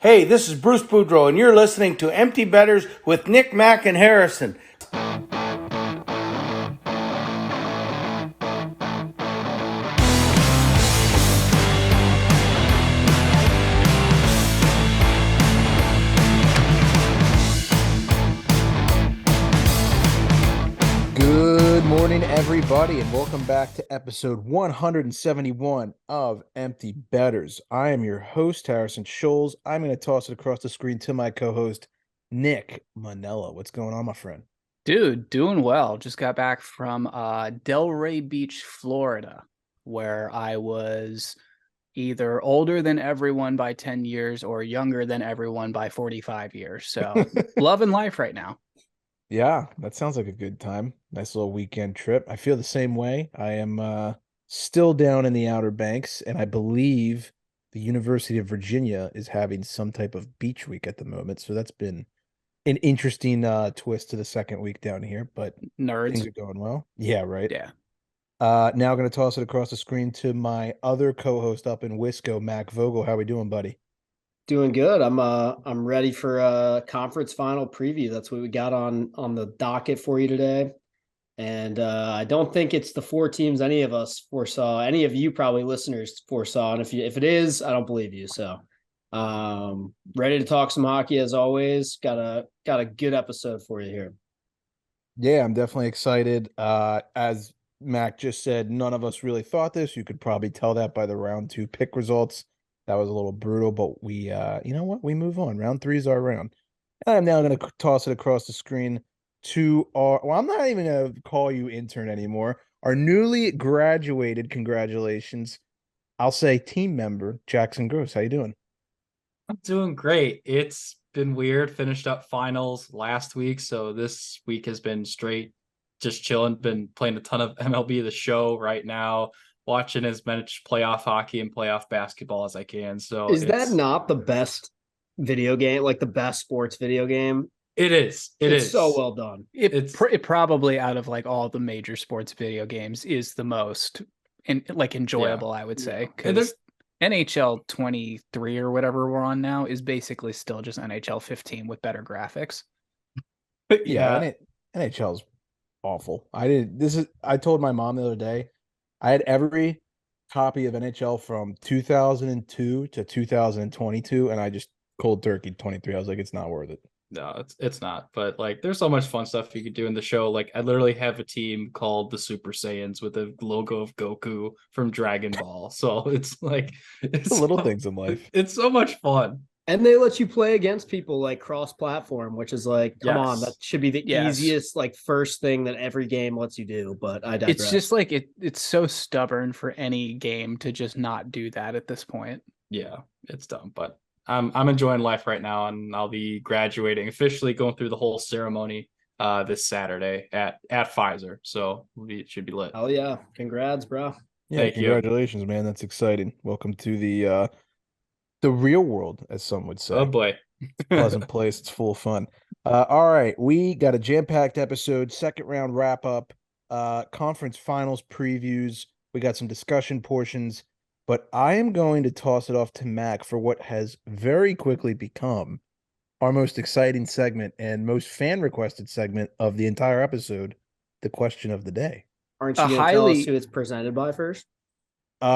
Hey, this is Bruce Boudreau, and you're listening to Empty Betters with Nick, Mack, and Harrison. Good morning, everybody, and welcome back to episode 171 of Empty Betters. I am your host, Harrison Scholes. I'm going to toss it across the screen to my co-host, Nick Manella. What's going on, my friend? Dude, doing well. Just got back from Delray Beach, Florida, where I was either older than everyone by 10 years or younger than everyone by 45 years. So loving life right now. Yeah, that sounds like a good time. Nice little weekend trip. I feel the same way. I am still down in the Outer Banks, and I believe the University of Virginia is having some type of beach week at the moment. So that's been an interesting twist to the second week down here, but things Nerds. are going well. Yeah, right. Yeah. Now going to toss it across the screen to my other co-host up in Wisco, Mac Vogel. How we doing, buddy? Doing good. I'm ready for a conference final preview. That's what we got on the docket for you today. And I don't think it's the four teams any of us foresaw. Any of you probably listeners foresaw. And if it is, I don't believe you. So ready to talk some hockey as always. Got a good episode for you here. Yeah, I'm definitely excited. As Mac just said, none of us really thought this. You could probably tell that by the round two pick results. That was a little brutal, but we you know what? We move on. Round three is our round. And I'm now going to toss it across the screen to well, I'm not even going to call you intern anymore. Our newly graduated, congratulations. I'll say team member, Jackson Gross. How you doing? I'm doing great. It's been weird. Finished up finals last week, so this week has been straight just chilling. Been playing a ton of MLB The Show right now, watching as much playoff hockey and playoff basketball as I can. So Is that not the best video game, like the best sports video game? it is. It's so well done. It probably out of like all the major sports video games is the most enjoyable, I would say. And there's Because NHL 23 or whatever we're on now is basically still just NHL 15 with better graphics. Yeah, and NHL's awful. I told my mom the other day, I had every copy of NHL from 2002 to 2022, and I just cold turkey 23. I was like, it's not worth it. No, it's not. But like, there's so much fun stuff you could do in the show. Like, I literally have a team called the Super Saiyans with a logo of Goku from Dragon Ball. So it's like It's the little things in life. It's so much fun. And they let you play against people like cross-platform, which is like, come on, that should be the Yes. easiest, like first thing that every game lets you do. But I digress. It's just like it's so stubborn for any game to just not do that at this point. Yeah, it's dumb, but I'm enjoying life right now, and I'll be graduating, officially going through the whole ceremony this Saturday at Pfizer. So it should be lit. Oh yeah, congrats, bro. Yeah, Thank you. congratulations, man. That's exciting. Welcome to the real world, as some would say. Oh boy. Pleasant place. It's full of fun. All right, we got a jam-packed episode, second round wrap-up, conference finals previews. We got some discussion portions, but I am going to toss it off to Mac for what has very quickly become our most exciting segment and most fan-requested segment of the entire episode, the question of the day. Aren't you going to tell us who it's presented by first?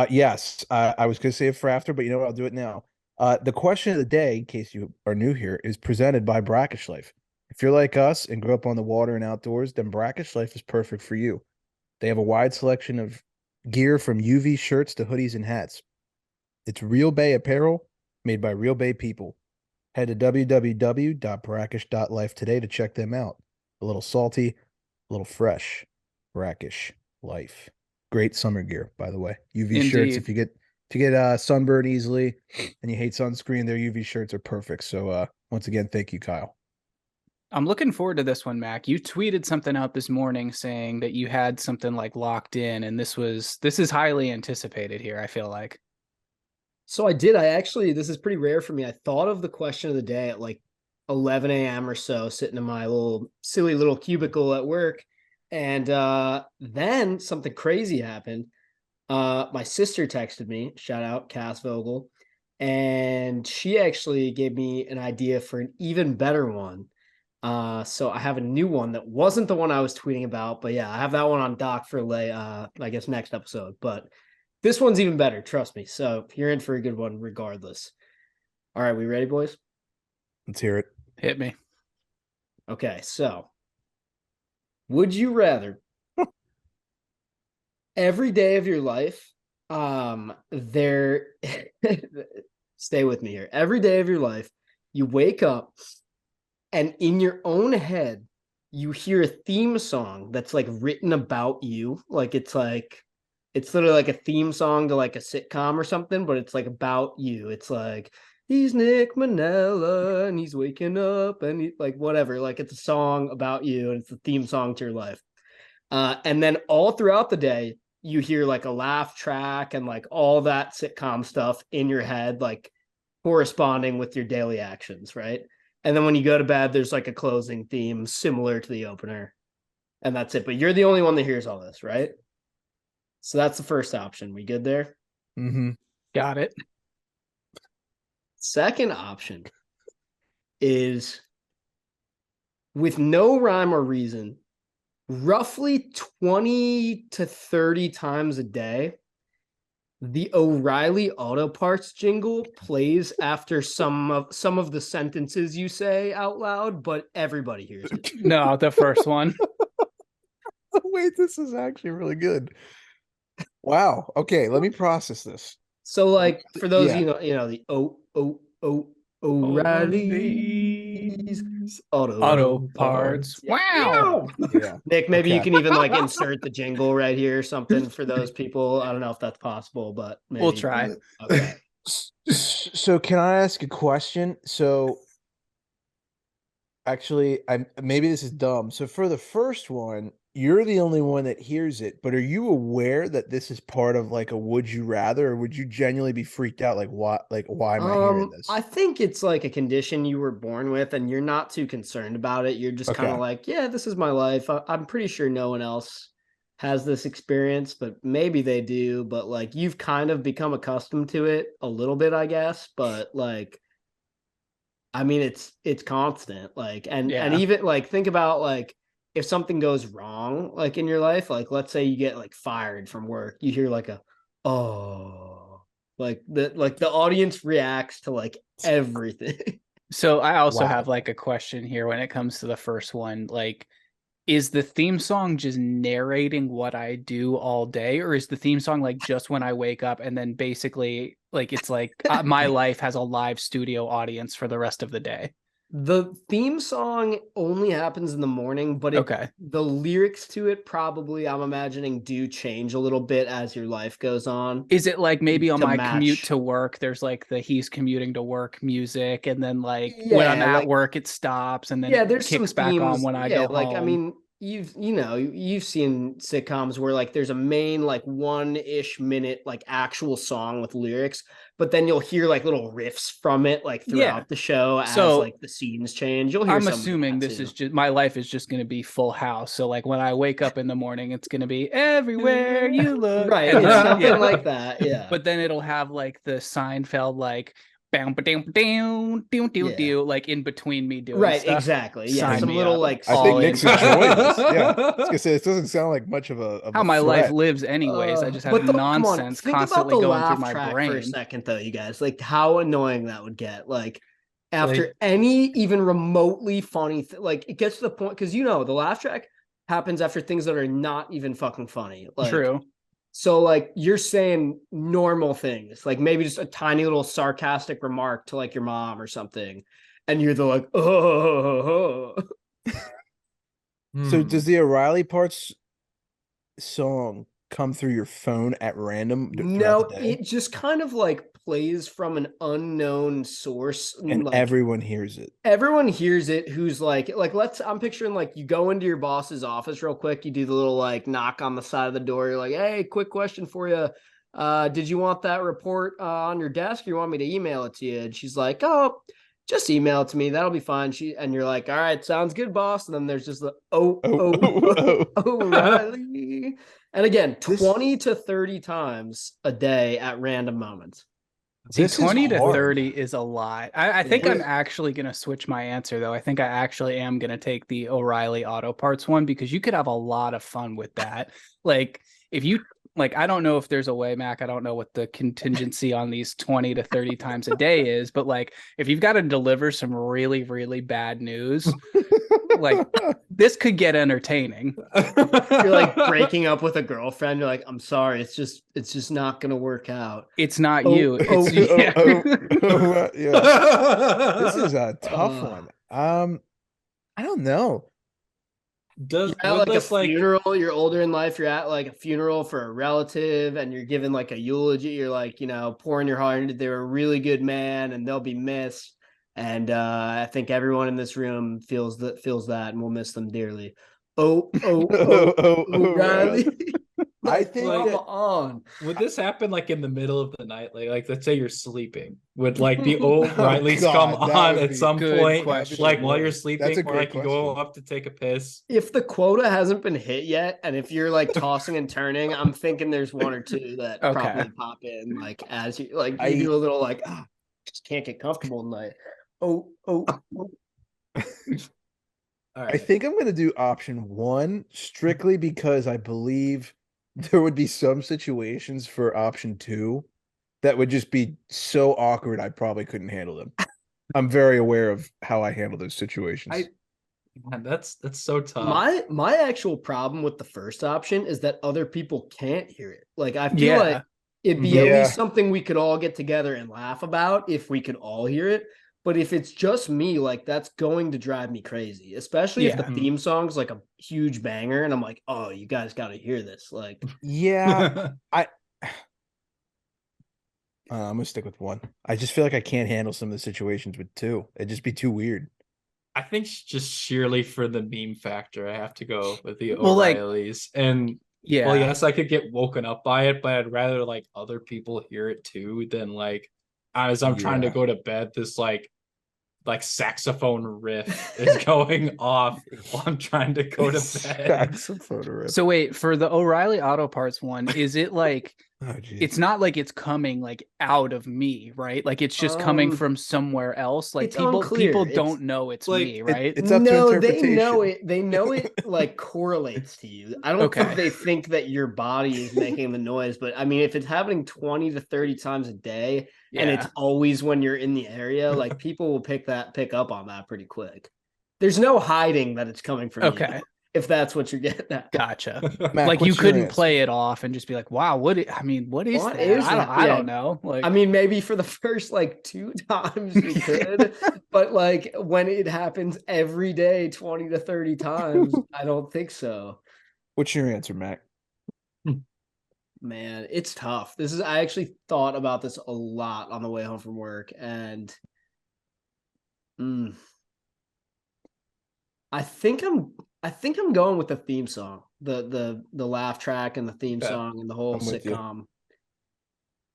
Yes, I was going to say it for after, but you know what? I'll do it now. The question of the day, in case you are new here, is presented by Brackish Life. If you're like us and grew up on the water and outdoors, then Brackish Life is perfect for you. They have a wide selection of gear from UV shirts to hoodies and hats. It's Real Bay apparel made by Real Bay people. Head to www.brackish.life today to check them out. A little salty, a little fresh. Brackish Life. Great summer gear, by the way. UV shirts, if you get sunburn easily and you hate sunscreen, their UV shirts are perfect. So once again, thank you, Kyle. I'm looking forward to this one, Mac. You tweeted something out this morning saying that you had something like locked in, and this is highly anticipated here, I feel like. So I did. This is pretty rare for me. I thought of the question of the day at like 11 a.m. or so, sitting in my silly little cubicle at work. And then something crazy happened. My sister texted me, shout out Cass Vogel, and she actually gave me an idea for an even better one. So I have a new one that wasn't the one I was tweeting about, but yeah, I have that one on doc for I guess next episode. But this one's even better, trust me. So you're in for a good one regardless. All right, we ready, boys? Let's hear it. Hit me. Okay, so would you rather every day of your life, there stay with me here. Every day of your life, you wake up and in your own head, you hear a theme song that's like written about you. It's literally like a theme song to like a sitcom or something, but it's like about you. It's like, he's Nick Manella and he's waking up and like whatever. Like it's a song about you and it's a theme song to your life. And then all throughout the day, you hear like a laugh track and like all that sitcom stuff in your head, like corresponding with your daily actions, right? And then when you go to bed, there's like a closing theme similar to the opener. And that's it. But you're the only one that hears all this, right? So that's the first option. We good there? Mm-hmm. Got it. Second option is with no rhyme or reason, roughly 20 to 30 times a day, the O'Reilly Auto Parts jingle plays after some of the sentences you say out loud, but everybody hears it. No, the first one. Wait, this is actually really good. Wow. Okay, let me process this. So, like, for those Yeah. you know the O'Reilly's Auto parts. Wow. Yeah. Nick, maybe you Okay. can even like insert the jingle right here or something for those people. I don't know if that's possible, but maybe. We'll try. Okay. So can I ask a question? So actually, maybe this is dumb. So for the first one, you're the only one that hears it, but are you aware that this is part of like a would you rather, or would you genuinely be freaked out like what, like why am I hearing this? I think it's like a condition you were born with and you're not too concerned about it. You're just kind of Okay. like, yeah, this is my life. I'm pretty sure no one else has this experience, but maybe they do. But like you've kind of become accustomed to it a little bit, I guess. But like, I mean, it's constant. Like, and Yeah. even like think about like if something goes wrong, like in your life, like let's say you get like fired from work, you hear like a oh, like the audience reacts to like everything. So I also Wow. have like a question here when it comes to the first one. Like, is the theme song just narrating what I do all day, or is the theme song like just when I wake up and then basically like it's like my life has a live studio audience for the rest of the day? The theme song only happens in the morning, but Okay. the lyrics to it probably, I'm imagining, do change a little bit as your life goes on. Is it like maybe on To my commute match. to work, there's like the he's commuting to work music, and then like when I'm Yeah, at like- work, it stops, and then Yeah, it there's some kicks back themes. on when I Yeah, go like I home. mean, you've seen sitcoms where like there's a main like 1-ish minute like actual song with lyrics, but then you'll hear like little riffs from it like throughout the show as So, like the scenes change. You'll hear I'm some of assuming that this too. is just my life is just going to be Full House. So like when I wake up in the morning, it's going to be everywhere you look, right. and It's then, something yeah. like that. Yeah. But then it'll have like the Seinfeld like bam ba-dam, Yeah. like in between me doing Right, stuff. exactly. Yeah. Sign Some me little up. like I all think in. Nick's enjoying this. Yeah. I was gonna say it doesn't sound like much of a How my life threat. lives anyways. I just have but come on, nonsense think about constantly the going through laugh my track for a brain. second though, you guys. Like how annoying that would get. Like after Like- any even remotely funny like it gets to the point because the laugh track happens after things that are not even fucking funny. Like True. so like you're saying normal things, like maybe just a tiny little sarcastic remark to like your mom or something, and you're the like, oh. So does the O'Reilly Parts song come through your phone at random throughout No, the day? it just kind of like plays from an unknown source, And like everyone hears it. everyone hears it. Who's like I'm picturing like you go into your boss's office real quick, you do the little like knock on the side of the door. You're like, hey, quick question for you. Did you want that report on your desk? Or you want me to email it to you? And she's like, oh, just email it to me. That'll be fine. And you're like, all right, sounds good, boss. And then there's just the O'Reilly. And again, 20 to 30 times a day at random moments. See, This is 20 to hard. 30 is a lot. I think It I'm is. actually going to switch my answer, though. I think I actually am going to take the O'Reilly Auto Parts one because you could have a lot of fun with that. Like, if you, like, I don't know if there's a way, Mac, I don't know what the contingency on these 20 to 30 times a day is, but like, if you've got to deliver some really, really bad news, like, this could get entertaining. You're like breaking up with a girlfriend. You're like, I'm sorry, it's just not gonna work out. It's not Oh, you. It's yeah. This is a tough Uh, one. I don't know. Does You're at would like a this like funeral, you're older in life, you're at like a funeral for a relative and you're giving like a eulogy, you're like, pouring your heart into they were a really good man and they'll be missed. And I think everyone in this room feels that and we'll miss them dearly. Oh, O'Reilly. I think come that- on. would this happen like in the middle of the night? Like let's say you're sleeping. Would like the O'Reillys come God, that on would at be- some Good point, question. like while you're That's sleeping, a or great like you go question. up to take a piss? If the quota hasn't been hit yet, and if you're like tossing and turning, I'm thinking there's one or two that Okay. probably pop in, like as you like I- you do a little like just can't get comfortable tonight. Oh. All I right. think I'm going to do option one strictly because I believe there would be some situations for option two that would just be so awkward I probably couldn't handle them. I'm very aware of how I handle those situations. Man, that's so tough. My actual problem with the first option is that other people can't hear it. Like I feel Yeah. like it'd be at Yeah. least something we could all get together and laugh about if we could all hear it. But if it's just me, like that's going to drive me crazy, especially if the Yeah. theme song's like a huge banger and I'm like, oh, you guys got to hear this. Like, Yeah, I'm gonna stick with one. I just feel like I can't handle some of the situations with two. It'd just be too weird. I think just sheerly for the meme factor, I have to go with the Well, like- O'Reillys. And Yeah. well, yes, I could get woken up by it, but I'd rather like other people hear it too than like as I'm trying to Yeah. go to bed, this like saxophone riff is going off while I'm trying to go to bed. Saxophone riff. So wait, for the O'Reilly Auto Parts one, is it like Oh, geez. it's not like it's coming like out of me, right? Like it's just coming from somewhere else. Like it's people unclear. don't know it's like, me, right? It's up to no, they interpretation. know it. They know it like correlates to you. I don't Okay. think they think that your body is making the noise, but I mean, if it's happening 20 to 30 times a day and it's always when you're in the area, like people will pick up on that pretty quick. There's no hiding that it's coming from Okay. you, if that's what you're getting at. Gotcha. Mac, Like you what's your couldn't answer? play it off and just be like, "Wow, what is What that?" is I don't, that? I Yeah. don't know. Like I mean, maybe for the first like 2 times we could, but like when it happens every day, 20 to 30 times, I don't think so. What's your answer, Mac? Man, it's tough. I actually thought about this a lot on the way home from work, and I think I'm going with the theme song, the laugh track and the theme Okay. song and the whole I'm with you. sitcom.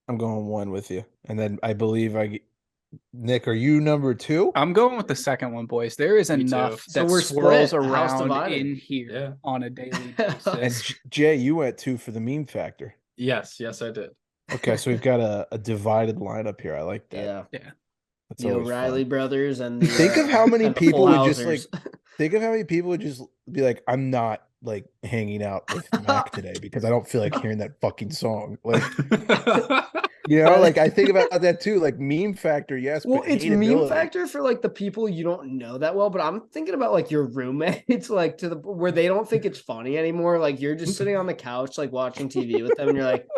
I'm going one with you, and then I believe Nick, are you number two? I'm going with the second one, boys. There is Me too. enough So that we're swirls split, house around divided. in here Yeah. on a daily And basis. Jay, you went two for the meme factor. yes, I did. Okay, so we've got a divided lineup here. I like that. Yeah. That's The always O'Reilly fun. brothers and the, Think of how many and the people Full would just like Housers. think of how many people would just be like, I'm not like hanging out with Mac today because I don't feel like hearing that fucking song. Like, like I think about that too. Like meme factor, yes. Well, but it's meme hateability. factor for like the people you don't know that well, but I'm thinking about like your roommates, like where they don't think it's funny anymore. Like you're just sitting on the couch, like watching TV with them, and you're like,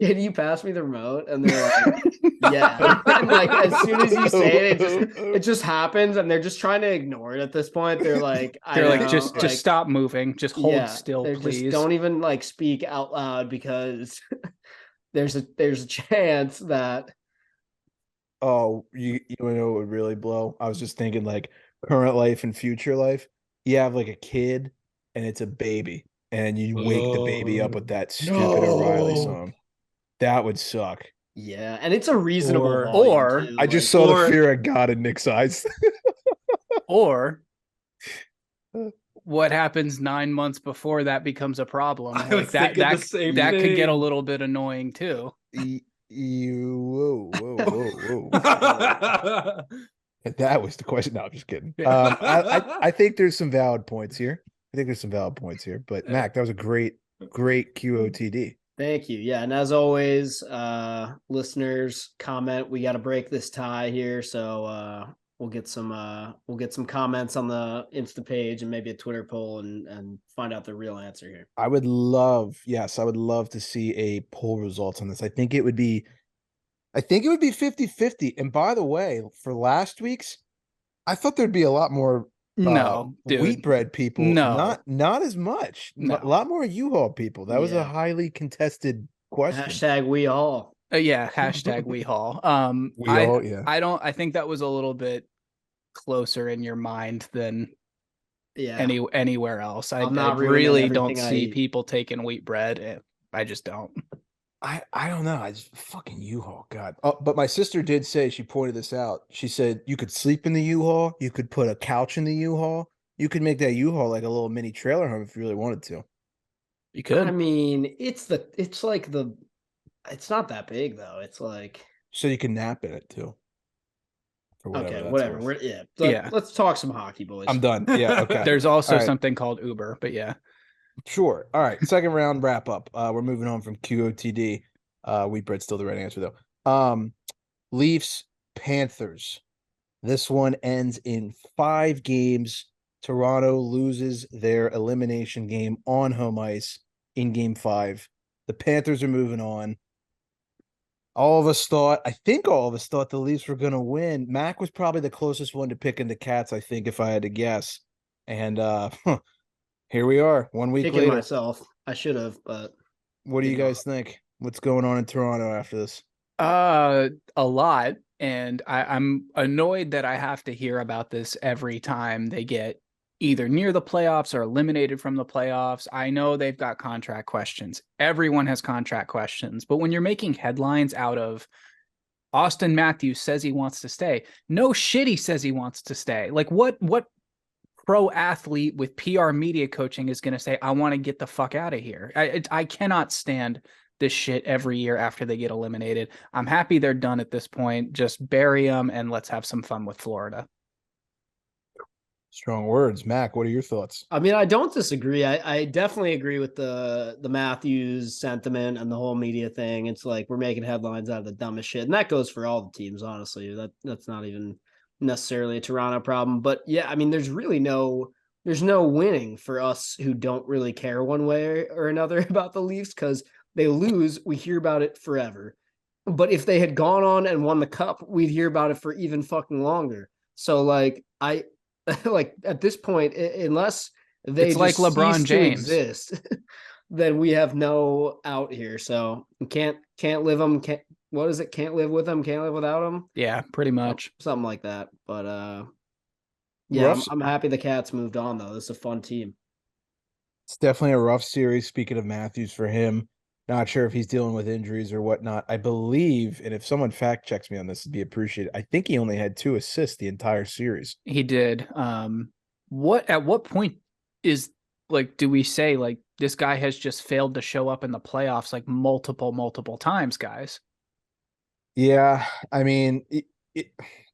can you pass me the remote? And they're like, yeah. And like as soon as you say it, it just happens, and they're just trying to ignore it at this point. They're like, They're like, know, just stop moving. Just hold still, they're please. Just don't even like speak out loud because there's a chance that Oh, you know what would really blow? I was just thinking like current life and future life. You have like a kid and it's a baby, and you wake the baby up with that stupid O'Reilly No. song. That would suck. yeah, and it's a reasonable Or- volume, or too, I just like- saw or- the fear of God in Nick's eyes. Or what happens 9 months before that becomes a problem? I Like was that thinking the same could get a thing. little bit annoying too. Whoa. That was the question. No, I'm just kidding. I think there's some valid points here. But Mac, that was a great QOTD. Thank you. Yeah, and as always, listeners, comment. We got to break this tie here, so we'll get some comments on the Insta page and maybe a Twitter poll and find out the real answer here. I would love to see a poll results on this. I think it would be 50-50. And by the way, for last week's, I thought there'd be a lot more No, dude. wheat bread people. No. Not as much. No. A lot more U-Haul people. That was a Yeah. highly contested question. Hashtag we all. Yeah, hashtag we haul. We all, yeah. I think that was a little bit closer in your mind than Yeah. anywhere else. I really don't see eat. people taking wheat bread. I just don't. I don't know. I just fucking U-Haul. God. Oh, but my sister did say, she pointed this out. She said you could sleep in the U-Haul. You could put a couch in the U-Haul. You could make that U-Haul like a little mini trailer home if you really wanted to. You could. I mean, it's not that big though. It's like, So you can nap in it too. okay, whatever. Let's talk some hockey, boys. I'm done. Yeah, okay. There's also All right. something called Uber, but yeah. Sure. All right. Second round wrap up. We're moving on from QOTD. Wheat bread's still the right answer though. Leafs, Panthers. This one ends in 5 games. Toronto loses their elimination game on home ice in game 5. The Panthers are moving on. All of us thought the Leafs were going to win. Mac was probably the closest one to picking the Cats, I think, if I had to guess. And here we are, 1 week Kicking later. myself. I should have, but What do you guys think? What's going on in Toronto after this? A lot. And I'm annoyed that I have to hear about this every time they get either near the playoffs or eliminated from the playoffs. I know they've got contract questions. Everyone has contract questions. But when you're making headlines out of Austin Matthews says he wants to stay, no shit, he says he wants to stay. Like what pro athlete with PR media coaching is going to say, I want to get the fuck out of here? I cannot stand this shit every year after they get eliminated. I'm happy they're done at this point. Just bury them and let's have some fun with Florida. Strong words. Mac, what are your thoughts? I mean, I don't disagree. I definitely agree with the Matthews sentiment and the whole media thing. It's like we're making headlines out of the dumbest shit. And that goes for all the teams, honestly. That's not even necessarily a Toronto problem. But yeah, I mean, there's no winning for us who don't really care one way or another about the Leafs, because they lose, we hear about it forever. But if they had gone on and won the cup, we'd hear about it for even fucking longer. So like like at this point, unless they it's like LeBron James exist, then we have no out here. So can't live them. What is it? Can't live with them. Can't live without them. Yeah, pretty much something like that. But yeah, I'm happy the Cats moved on though. This is a fun team. It's definitely a rough series. Speaking of Matthews, for him, not sure if he's dealing with injuries or whatnot. I believe, and if someone fact checks me on this, it'd be appreciated. I think he only had 2 assists the entire series. He did. At what point is do we say like this guy has just failed to show up in the playoffs like multiple times, guys? Yeah, I mean,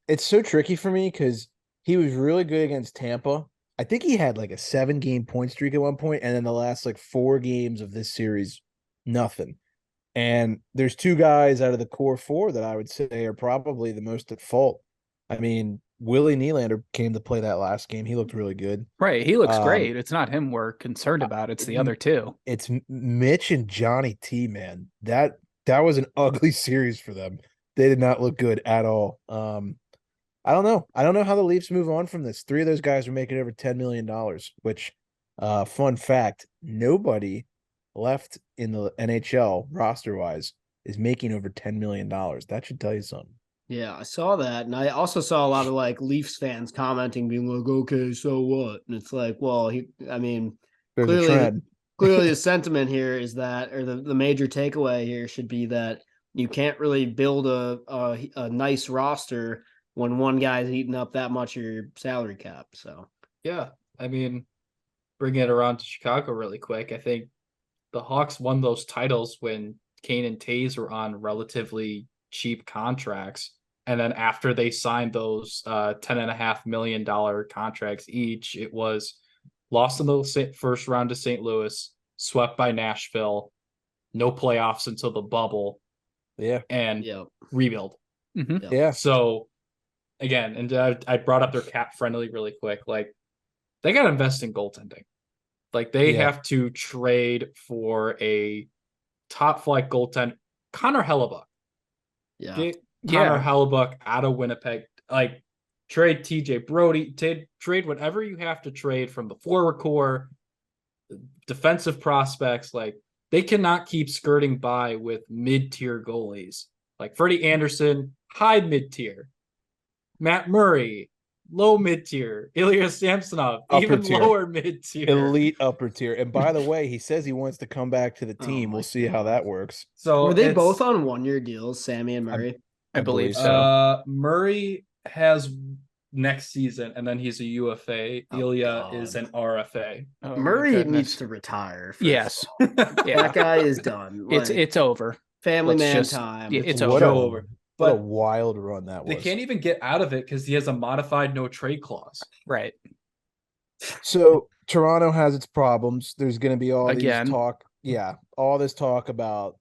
it's so tricky for me because he was really good against Tampa. I think he had like a 7-game point streak at one point, and then the last 4 games of this series, nothing. And there's 2 guys out of the core 4 that I would say are probably the most at fault. I mean, Willie Nylander came to play that last game. He looked really good. Right. He looks great. It's not him we're concerned about. It's the other 2. It's Mitch and Johnny T, man. That was an ugly series for them. They did not look good at all. I don't know. I don't know how the Leafs move on from this. 3 of those guys are making over $10 million, which, fun fact, nobody left in the NHL roster-wise is making over $10 million. That should tell you something. Yeah, I saw that. And I also saw a lot of Leafs fans commenting, being like, okay, so what? And it's like, well, There's a trend. Clearly the sentiment here is that, or the major takeaway here should be that you can't really build a nice roster when one guy's eating up that much of your salary cap. So yeah, I mean, bringing it around to Chicago really quick, I think the Hawks won those titles when Kane and Taze were on relatively cheap contracts. And then after they signed those $10.5 million contracts each, it was lost in the first round to St. Louis, swept by Nashville, no playoffs until the bubble, and rebuild. Mm-hmm. Yeah. So again, and I brought up their cap friendly really quick. Like, they got to invest in goaltending. Like, they have to trade for a top flight goaltender. Connor Hellebuck. Yeah. Get Connor Hellebuck out of Winnipeg. Like, trade TJ Brody. Trade whatever you have to trade from the forward core, defensive prospects. Like, they cannot keep skirting by with mid-tier goalies. Like Freddie Anderson, high mid-tier. Matt Murray, low mid-tier. Ilya Samsonov, even lower mid-tier. Elite upper tier. And by the way, he says he wants to come back to the team. We'll see how that works. So were they both on 1-year deals, Sammy and Murray? I believe so. Murray has next season, and then he's a UFA. Ilya is an RFA. Oh, Murray needs to retire. Yes. That guy is done. Like, it's over. Family man time. Yeah, it's over. What a wild run that was. They can't even get out of it because he has a modified no trade clause. Right. So Toronto has its problems. There's going to be all Again. these talk. Yeah, all this talk about,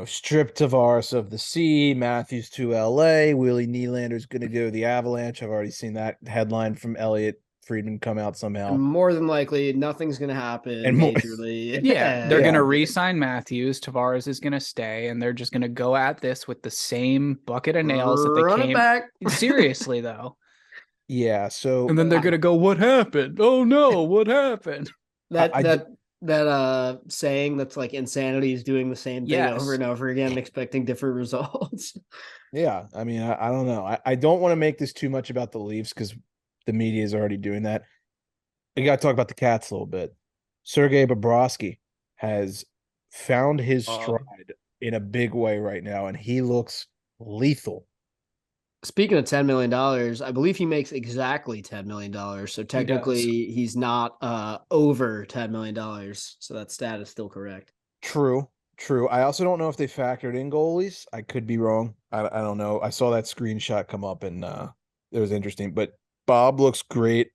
strip Tavares of the sea, Matthews to LA, Willie Nylander's going to go to the Avalanche. I've already seen that headline from Elliot Friedman come out somehow. And more than likely, nothing's going to happen majorly. They're going to re-sign Matthews. Tavares is going to stay, and they're just going to go at this with the same bucket of nails that they came. Back. Seriously, though. Yeah, so. And then they're going to go, what happened? Oh, no, what happened? That saying that's like insanity is doing the same thing over and over again, expecting different results. Yeah, I mean, I don't know. I don't want to make this too much about the Leafs because the media is already doing that. We got to talk about the Cats a little bit. Sergei Bobrovsky has found his stride in a big way right now, and he looks lethal. Speaking of $10 million, I believe he makes exactly $10 million. So technically he's not over $10 million. So that stat is still correct. True. I also don't know if they factored in goalies. I could be wrong. I don't know. I saw that screenshot come up and it was interesting. But Bob looks great.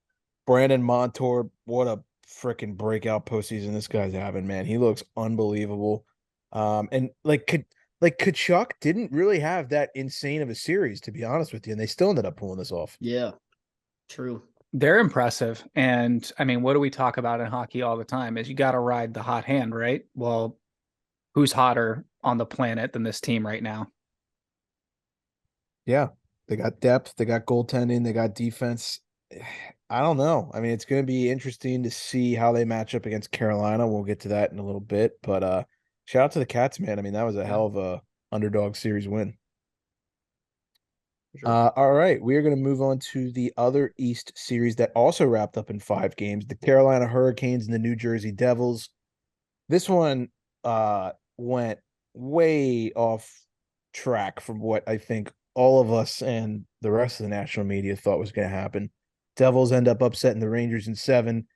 Brandon Montour, what a freaking breakout postseason this guy's having, man. He looks unbelievable. And Kachuk didn't really have that insane of a series, to be honest with you, and they still ended up pulling this off. Yeah, true. They're impressive. And, I mean, what do we talk about in hockey all the time is you got to ride the hot hand, right? Well, who's hotter on the planet than this team right now? Yeah, they got depth, they got goaltending, they got defense. I don't know. I mean, it's going to be interesting to see how they match up against Carolina. We'll get to that in a little bit, but shout out to the Cats, man. I mean, that was a hell of a underdog series win. Sure. All right, we are going to move on to the other East series that also wrapped up in 5 games, the Carolina Hurricanes and the New Jersey Devils. This one went way off track from what I think all of us and the rest of the national media thought was going to happen. Devils end up upsetting the Rangers in 7,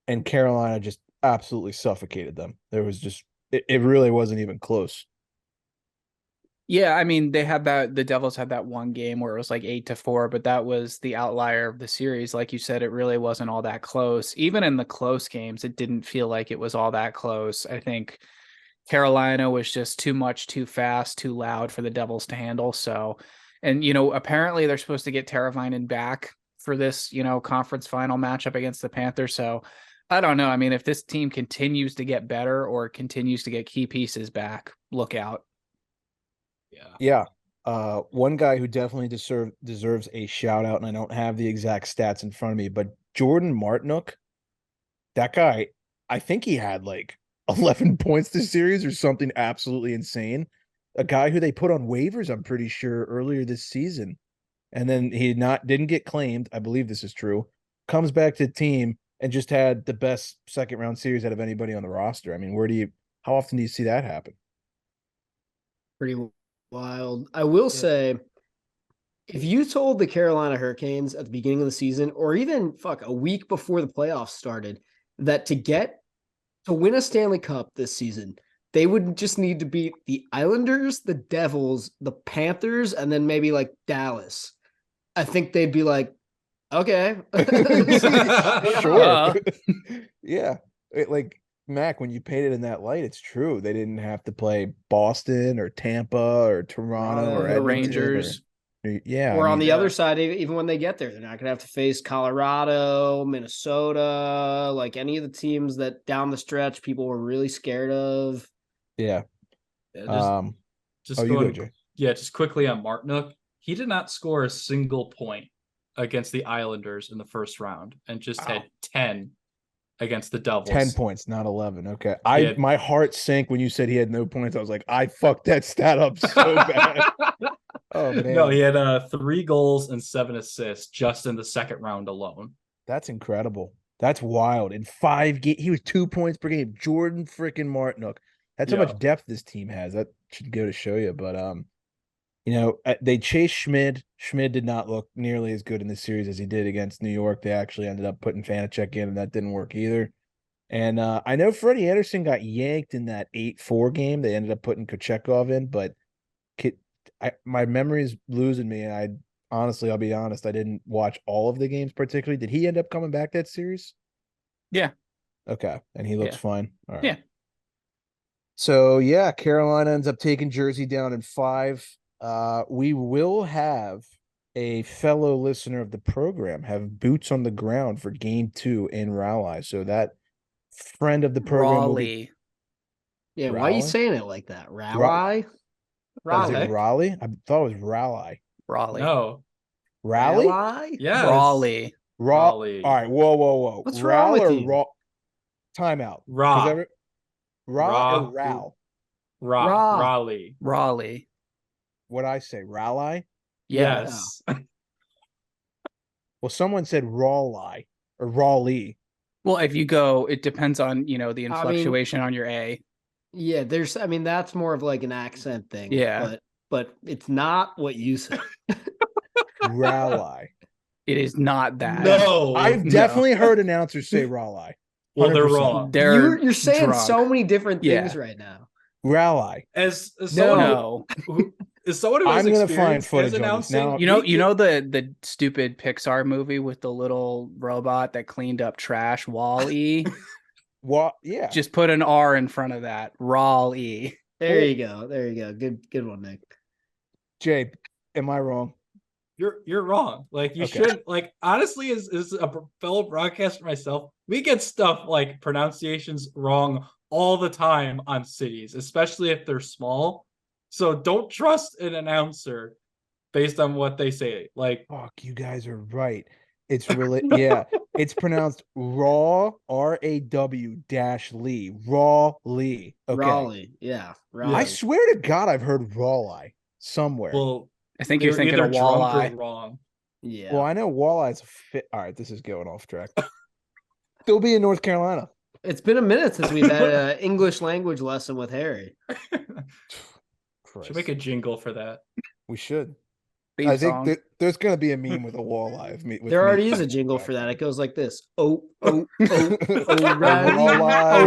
and Carolina just absolutely suffocated them. There was just it really wasn't even close. Yeah, I mean, the Devils had that one game where it was like 8-4, but that was the outlier of the series. Like you said, it really wasn't all that close. Even in the close games, it didn't feel like it was all that close. I think Carolina was just too much, too fast, too loud for the Devils to handle. So, and, apparently they're supposed to get Teravainen back for this, conference final matchup against the Panthers. So I don't know. I mean, if this team continues to get better or continues to get key pieces back, look out. Yeah. One guy who definitely deserves a shout out, and I don't have the exact stats in front of me, but Jordan Martinook, that guy, I think he had like 11 points this series or something absolutely insane. A guy who they put on waivers, I'm pretty sure, earlier this season. And then he didn't get claimed. I believe this is true. Comes back to the team and just had the best second round series out of anybody on the roster. I mean, how often do you see that happen? Pretty wild. I will say, if you told the Carolina Hurricanes at the beginning of the season, or even a week before the playoffs started, that to win a Stanley Cup this season, they would just need to beat the Islanders, the Devils, the Panthers, and then maybe like Dallas. I think they'd be like, okay. Sure. Yeah. Like Mac, when you paint it in that light, it's true. They didn't have to play Boston or Tampa or Toronto or Toronto, Edmonton Rangers. yeah. Or I on mean, the other side, even when they get there, they're not going to have to face Colorado, Minnesota, like any of the teams that down the stretch people were really scared of. yeah. Yeah, just You go, going, Jay. just quickly on Martinook. He did not score a single point against the Islanders in the first round, and just had 10 against the Devils. 10 points, not 11. Okay. Yeah. My heart sank when you said he had no points. I was like, I fucked that stat up so bad. Oh man. No, he had 3 goals and 7 assists just in the second round alone. That's incredible. That's wild. In 5 games, he was 2 points per game. Jordan freaking Martinook. That's how much depth this team has. That should go to show you. But they chased Schmid. Schmid did not look nearly as good in this series as he did against New York. They actually ended up putting Vanacek in, and that didn't work either. And I know Freddie Anderson got yanked in that 8-4 game. They ended up putting Kochekov in, but my memory is losing me. And I'll be honest, I didn't watch all of the games particularly. Did he end up coming back that series? Yeah. Okay. And he looks fine. All right. Yeah. So, yeah, Carolina ends up taking Jersey down in 5. We will have a fellow listener of the program have boots on the ground for game 2 in Raleigh. So that friend of the program Raleigh. Yeah, why are you saying it like that? Raleigh? Is Raleigh. it Raleigh? I thought it was Raleigh. Raleigh. No. Raleigh? Yeah. Raleigh. Raleigh. All right. Whoa. What's wrong with you? Raw? Timeout. Raw. Raw or Ral? Raw. Raleigh. Raleigh. What'd I say? Raleigh? Yes. Well, someone said Raleigh or Raleigh. Well, if you go, it depends on, the inflectuation on your A. Yeah, that's more of like an accent thing. Yeah. But it's not what you said. Raleigh. It is not that. No. I've definitely heard announcers say Raleigh. Well, they're 100%. wrong. You're saying drunk. so many different things right now. Raleigh. As someone as someone who has I'm gonna find experience footage as on this announcing, now. You know the stupid Pixar movie with the little robot that cleaned up trash, Wall-E? What? Yeah. Just put an R in front of that. Raleigh. There you go. Good one, Nick. Jay, am I wrong? You're wrong. Like, you Okay. shouldn't, like, honestly, as a fellow broadcaster myself, we get stuff like pronunciations wrong all the time on cities, especially if they're small. So don't trust an announcer based on what they say. Like, Fuck, you guys are right. It's really it's pronounced raw, R-A-W dash Lee. Raw Lee. Okay. Raleigh. Yeah. Raleigh. I swear to God, I've heard Raleigh somewhere. well, I think you're they're thinking either of drunk Walleye. or wrong. Yeah. Well, I know Walleye's a fit. All right, this is going off track. Still be in North Carolina. It's been a minute since we've had an English language lesson with Harry. Christ. Should make a jingle for that. We should. Theme I think song. there's going to be a meme with a walleye. With me, There already is a jingle for that. It goes like this. Oh, Raleigh.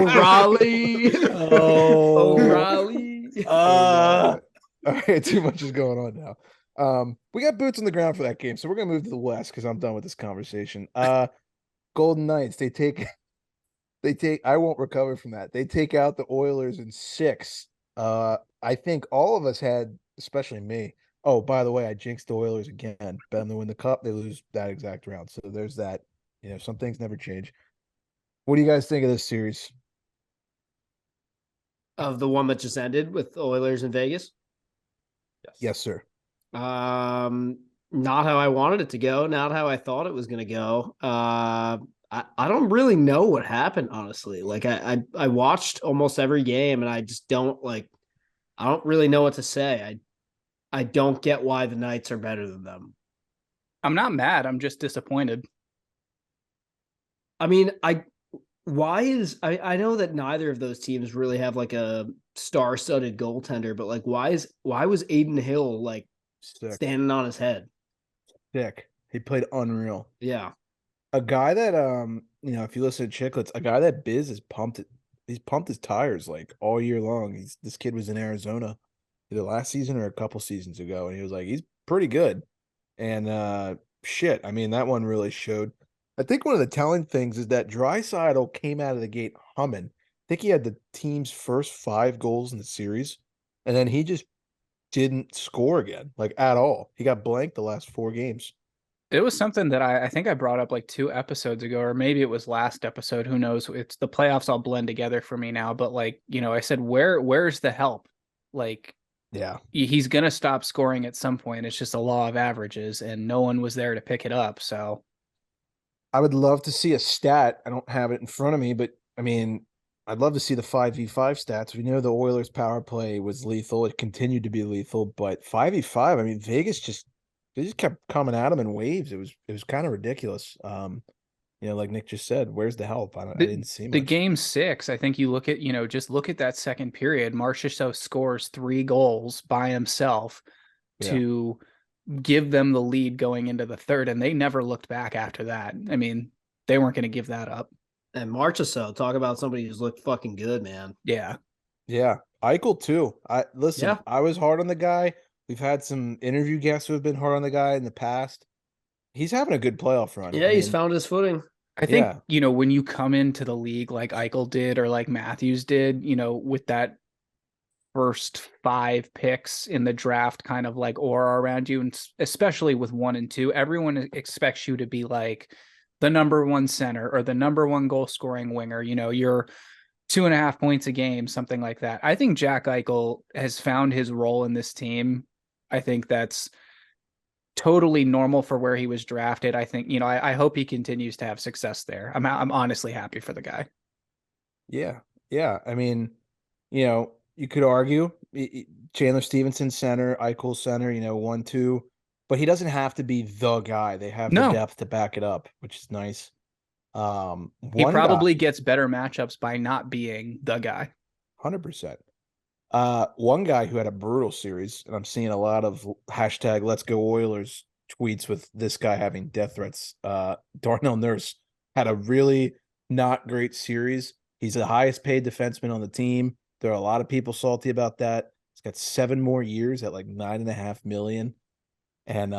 Raleigh. Oh, Raleigh. All right, too much is going on now. We got boots on the ground for that game, so we're gonna move to the West because I'm done with this conversation. Golden Knights, they take. I won't recover from that. They take out the Oilers in 6. I think all of us had, especially me. Oh, by the way, I jinxed the Oilers again. Bet them to win the cup. They lose that exact round. So there's that. Some things never change. What do you guys think of this series? Of the one that just ended with Oilers in Vegas? Yes, sir. Not how I wanted it to go. Not how I thought it was going to go. I don't really know what happened, honestly. Like I watched almost every game and I just don't I don't really know what to say. I don't get why the Knights are better than them. I'm not mad. I'm just disappointed. I mean, I know that neither of those teams really have like a star-studded goaltender, but why was Aiden Hill Sick. standing on his head? Sick. He played unreal. Yeah. A guy that if you listen to Chicklets, a guy that Biz is pumped he's pumped his tires like all year long. This kid was in Arizona either last season or a couple seasons ago, and he was like, he's pretty good. And shit, I mean, that one really showed. I think one of the telling things is that Draisaitl came out of the gate humming. I think he had the team's first 5 goals in the series, and then he just didn't score again, like at all. He got blanked the last 4 games. It was something that I think I brought up like 2 episodes ago, or maybe it was last episode. Who knows? It's the playoffs all blend together for me now. But like, I said, where's the help? Like, Yeah. he's gonna stop scoring at some point. It's just a law of averages, and no one was there to pick it up. So I would love to see a stat. I don't have it in front of me, but I mean, I'd love to see the 5v5 stats. We know the Oilers power play was lethal. It continued to be lethal, but 5v5, I mean, they just kept coming at them in waves. It was kind of ridiculous. Like Nick just said, where's the help? I didn't see the much. game 6, I think you look at, just look at that second period. Marchessault scores 3 goals by himself to give them the lead going into the third, and they never looked back after that. I mean, they weren't going to give that up. And Marchessault, talk about somebody who's looked fucking good, man. Yeah. Yeah. Eichel too. I was hard on the guy. We've had some interview guests who have been hard on the guy in the past. He's having a good playoff run. Yeah, he's found his footing. I think, when you come into the league like Eichel did or like Matthews did, with that first 5 picks in the draft kind of like aura around you, and especially with 1 and 2, everyone expects you to be like the number 1 center or the number 1 goal scoring winger. You're 2.5 points a game, something like that. I think Jack Eichel has found his role in this team. I think that's totally normal for where he was drafted. I think, I hope he continues to have success there. I'm honestly happy for the guy. Yeah. Yeah. I mean, you could argue Chandler Stevenson center, Eichel center, 1-2, but he doesn't have to be the guy. They have the depth to back it up, which is nice. He probably gets better matchups by not being the guy. 100%. One guy who had a brutal series, and I'm seeing a lot of hashtag Let's Go Oilers tweets with this guy having death threats. Darnell Nurse had a really not great series. He's the highest paid defenseman on the team. There are a lot of people salty about that. He's got 7 more years at like $9.5 million. And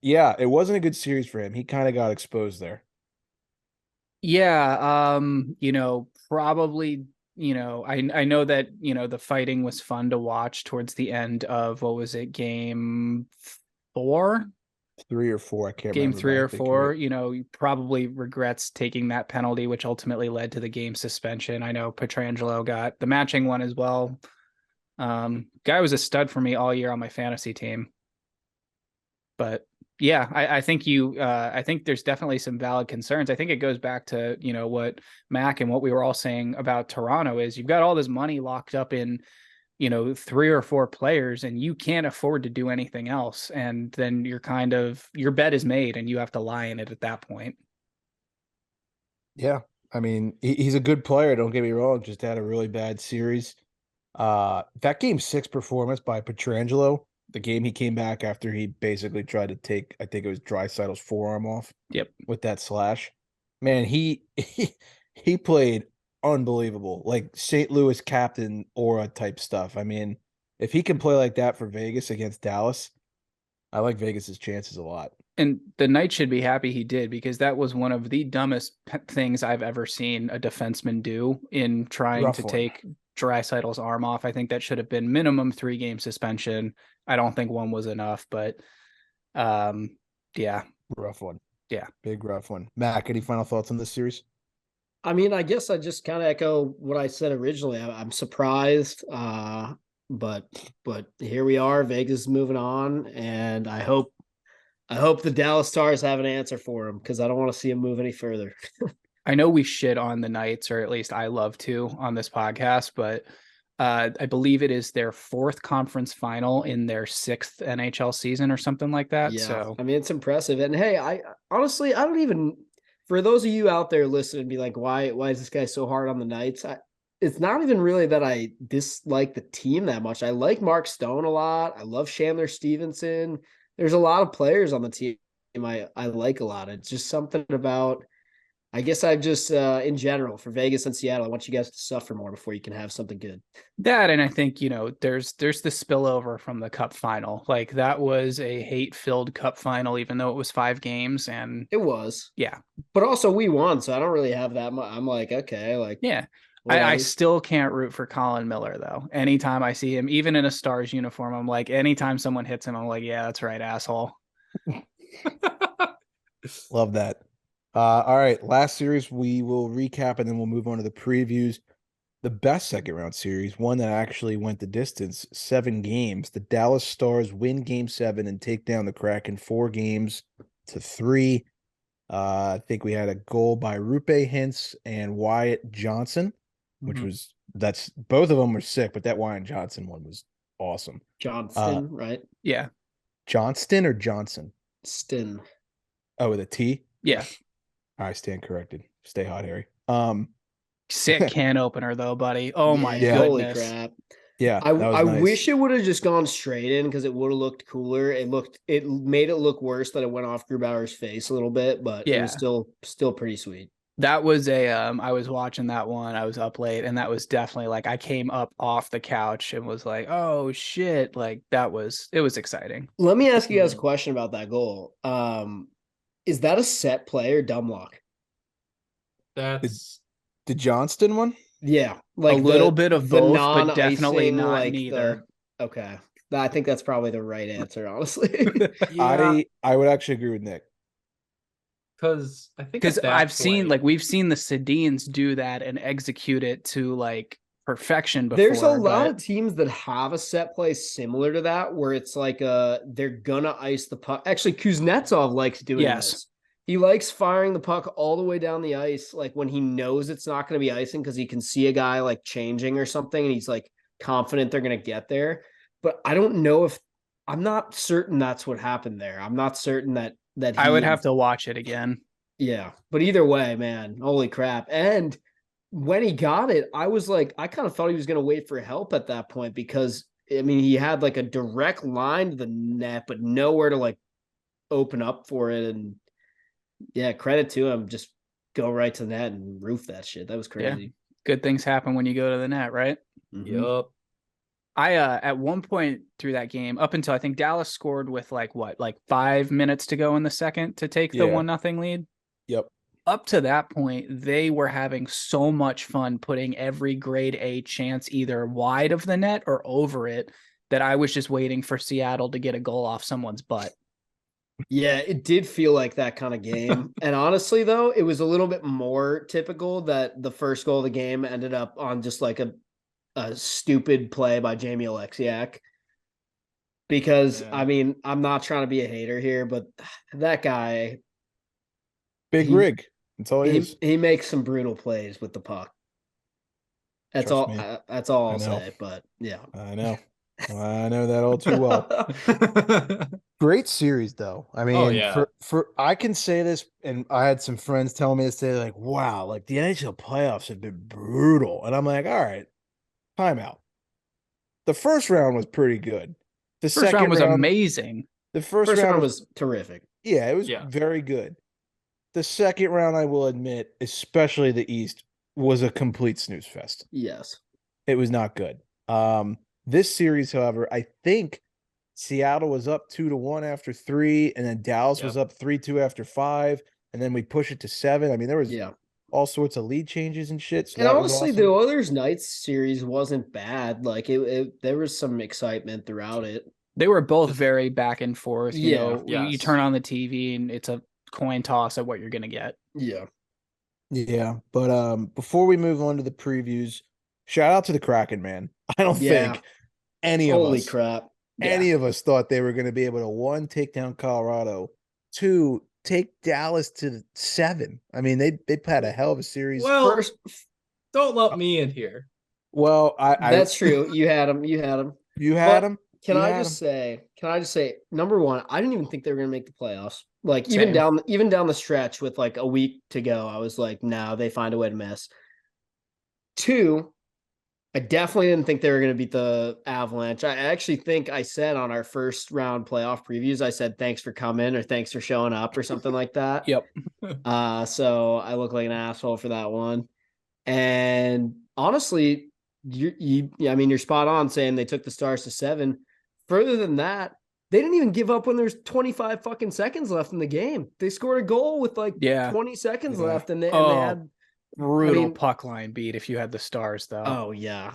it wasn't a good series for him. He kind of got exposed there. Yeah, probably, I know that, the fighting was fun to watch towards the end of, what was it, game 4? 3 or 4, I can't game remember. Game 3 or 4, he probably regrets taking that penalty, which ultimately led to the game suspension. I know Pietrangelo got the matching one as well. Guy was a stud for me all year on my fantasy team. But yeah, I think I think there's definitely some valid concerns. I think it goes back to, what Mac and what we were all saying about Toronto is you've got all this money locked up in, 3 or 4 players, and you can't afford to do anything else. And then your bet is made and you have to lie in it at that point. Yeah. I mean, he's a good player. Don't get me wrong. Just had a really bad series. That game 6 performance by Pietrangelo, the game he came back after he basically tried to take, I think it was Draisaitl's forearm off. Yep. With that slash. Man, he played unbelievable. Like St. Louis captain aura type stuff. I mean, if he can play like that for Vegas against Dallas, I like Vegas's chances a lot. And the Knights should be happy he did, because that was one of the dumbest things I've ever seen a defenseman do in trying to take Draisaitl's arm off. I think that should have been minimum 3-game suspension. I don't think 1 was enough, but yeah. Rough one. Yeah. Big rough one. Mac, any final thoughts on this series? I mean, I guess I just kind of echo what I said originally. I'm surprised, but here we are. Vegas is moving on, and I hope the Dallas Stars have an answer for him, because I don't want to see him move any further. I know we shit on the Knights, or at least I love to on this podcast, but I believe it is their 4th conference final in their 6th NHL season or something like that. Yeah, so I mean, it's impressive. And hey, I honestly, I don't even, for those of you out there listening, be like, why is this guy so hard on the Knights? It's not even really that I dislike the team that much. I like Mark Stone a lot. I love Chandler Stevenson. There's a lot of players on the team I like a lot. It's just something about I guess I've just in general for Vegas and Seattle, I want you guys to suffer more before you can have something good. That, and I think, there's the spillover from the cup final. Like that was a hate-filled cup final, even though it was 5 games. And It was, yeah, but also we won, so I don't really have that much. I'm like, okay, like yeah. I whatever. still can't root for Colin Miller though. Anytime I see him, even in a Stars uniform, I'm like, anytime someone hits him, I'm like, yeah, that's right, asshole. Love that. All right, last series we will recap and then we'll move on to the previews. The best second round series, one that actually went the distance, 7 games. The Dallas Stars win Game 7 and take down the Kraken 4-3. I think we had a goal by Rupe Hintz and Wyatt Johnson, which was both of them were sick, but that Wyatt Johnson one was awesome. Johnston, right? Yeah. Johnston or Johnson? Stin. Oh, with a T? Yeah. I stand corrected. Stay hot, Harry. Sick can opener though, buddy. Oh my Yeah, goodness. holy crap. Yeah, I that was nice. wish it would have just gone straight in because it would have looked cooler. It made it look worse that it went off Grubauer's face a little bit, but it was still pretty sweet. That was I was watching that one. I was up late, and that was definitely like I came up off the couch and was like, "Oh shit!" Like it was exciting. Let me ask you guys a question about that goal. Is that a set play or dumb luck? That's the Johnston one. Yeah, like a little bit of both, but definitely non-icing, not like neither. Okay, I think that's probably the right answer, honestly. yeah, I would actually agree with Nick. because I think Because at that I've seen point- we've seen the Sedins do that and execute it to like perfection before. There's a lot of teams that have a set play similar to that where it's like they're gonna ice the puck. Actually, Kuznetsov likes doing this. He likes firing the puck all the way down the ice, like when he knows it's not going to be icing because he can see a guy like changing or something, and he's like confident they're going to get there. But I don't know if I'm not certain that's what happened there. I'm not certain that I would have to watch it again. Yeah, but either way, man, holy crap! And when he got it, I was like, I kind of thought he was going to wait for help at that point because I mean he had like a direct line to the net, but nowhere to like open up for it. And yeah, credit to him. Just go right to the net and roof that shit. That was crazy. Yeah. Good things happen when you go to the net, right? Mm-hmm. Yup. I at one point through that game, up until I think Dallas scored with like 5 minutes to go in the second to take the 1-0 lead. Yep. Up to that point, they were having so much fun putting every grade A chance either wide of the net or over it that I was just waiting for Seattle to get a goal off someone's butt. Yeah, it did feel like that kind of game. And honestly, though, it was a little bit more typical that the first goal of the game ended up on just like a stupid play by Jamie Alexiak. Because, I mean, I'm not trying to be a hater here, but that guy... Big rig. That's all he is. He makes some brutal plays with the puck. That's Trust all. me. That's all I'll say. But yeah, I know. I know that all too well. Great series, though. I mean, for I can say this, and I had some friends tell me this. They're like, "Wow, like the NHL playoffs have been brutal," and I'm like, "All right, timeout." The first round was pretty good. The first round was amazing. The first round was terrific. Yeah, it was very good. The second round, I will admit, especially the East, was a complete snooze fest. Yes. It was not good. This series, however, I think Seattle was up 2-1 after 3, and then Dallas was up 3-2 after 5, and then we push it to 7. I mean, there was all sorts of lead changes and shit. So and honestly, the Oilers Knights series wasn't bad. Like there was some excitement throughout it. They were both very back and forth. You know, you turn on the TV and it's a coin toss at what you're going to get. Yeah. Yeah. But before we move on to the previews, shout out to the Kraken, man. I don't think any of us thought they were going to be able to 1, take down Colorado, 2, take Dallas to 7. I mean, they had a hell of a series. Well, don't let me in here. Well, that's true. You had them. You had them. Can I just say, number one, I didn't even think they were going to make the playoffs. Like even down the stretch with like a week to go, I was like, no, they find a way to miss. 2, I definitely didn't think they were going to beat the Avalanche. I actually think I said on our first round playoff previews, I said, thanks for coming or thanks for showing up or something like that. Yep. So I look like an asshole for that one. And honestly, I mean, you're spot on saying they took the Stars to 7. Further than that, they didn't even give up when there's 25 fucking seconds left in the game. They scored a goal with like 20 seconds left, and they had brutal puck line beat if you had the Stars though. Oh yeah.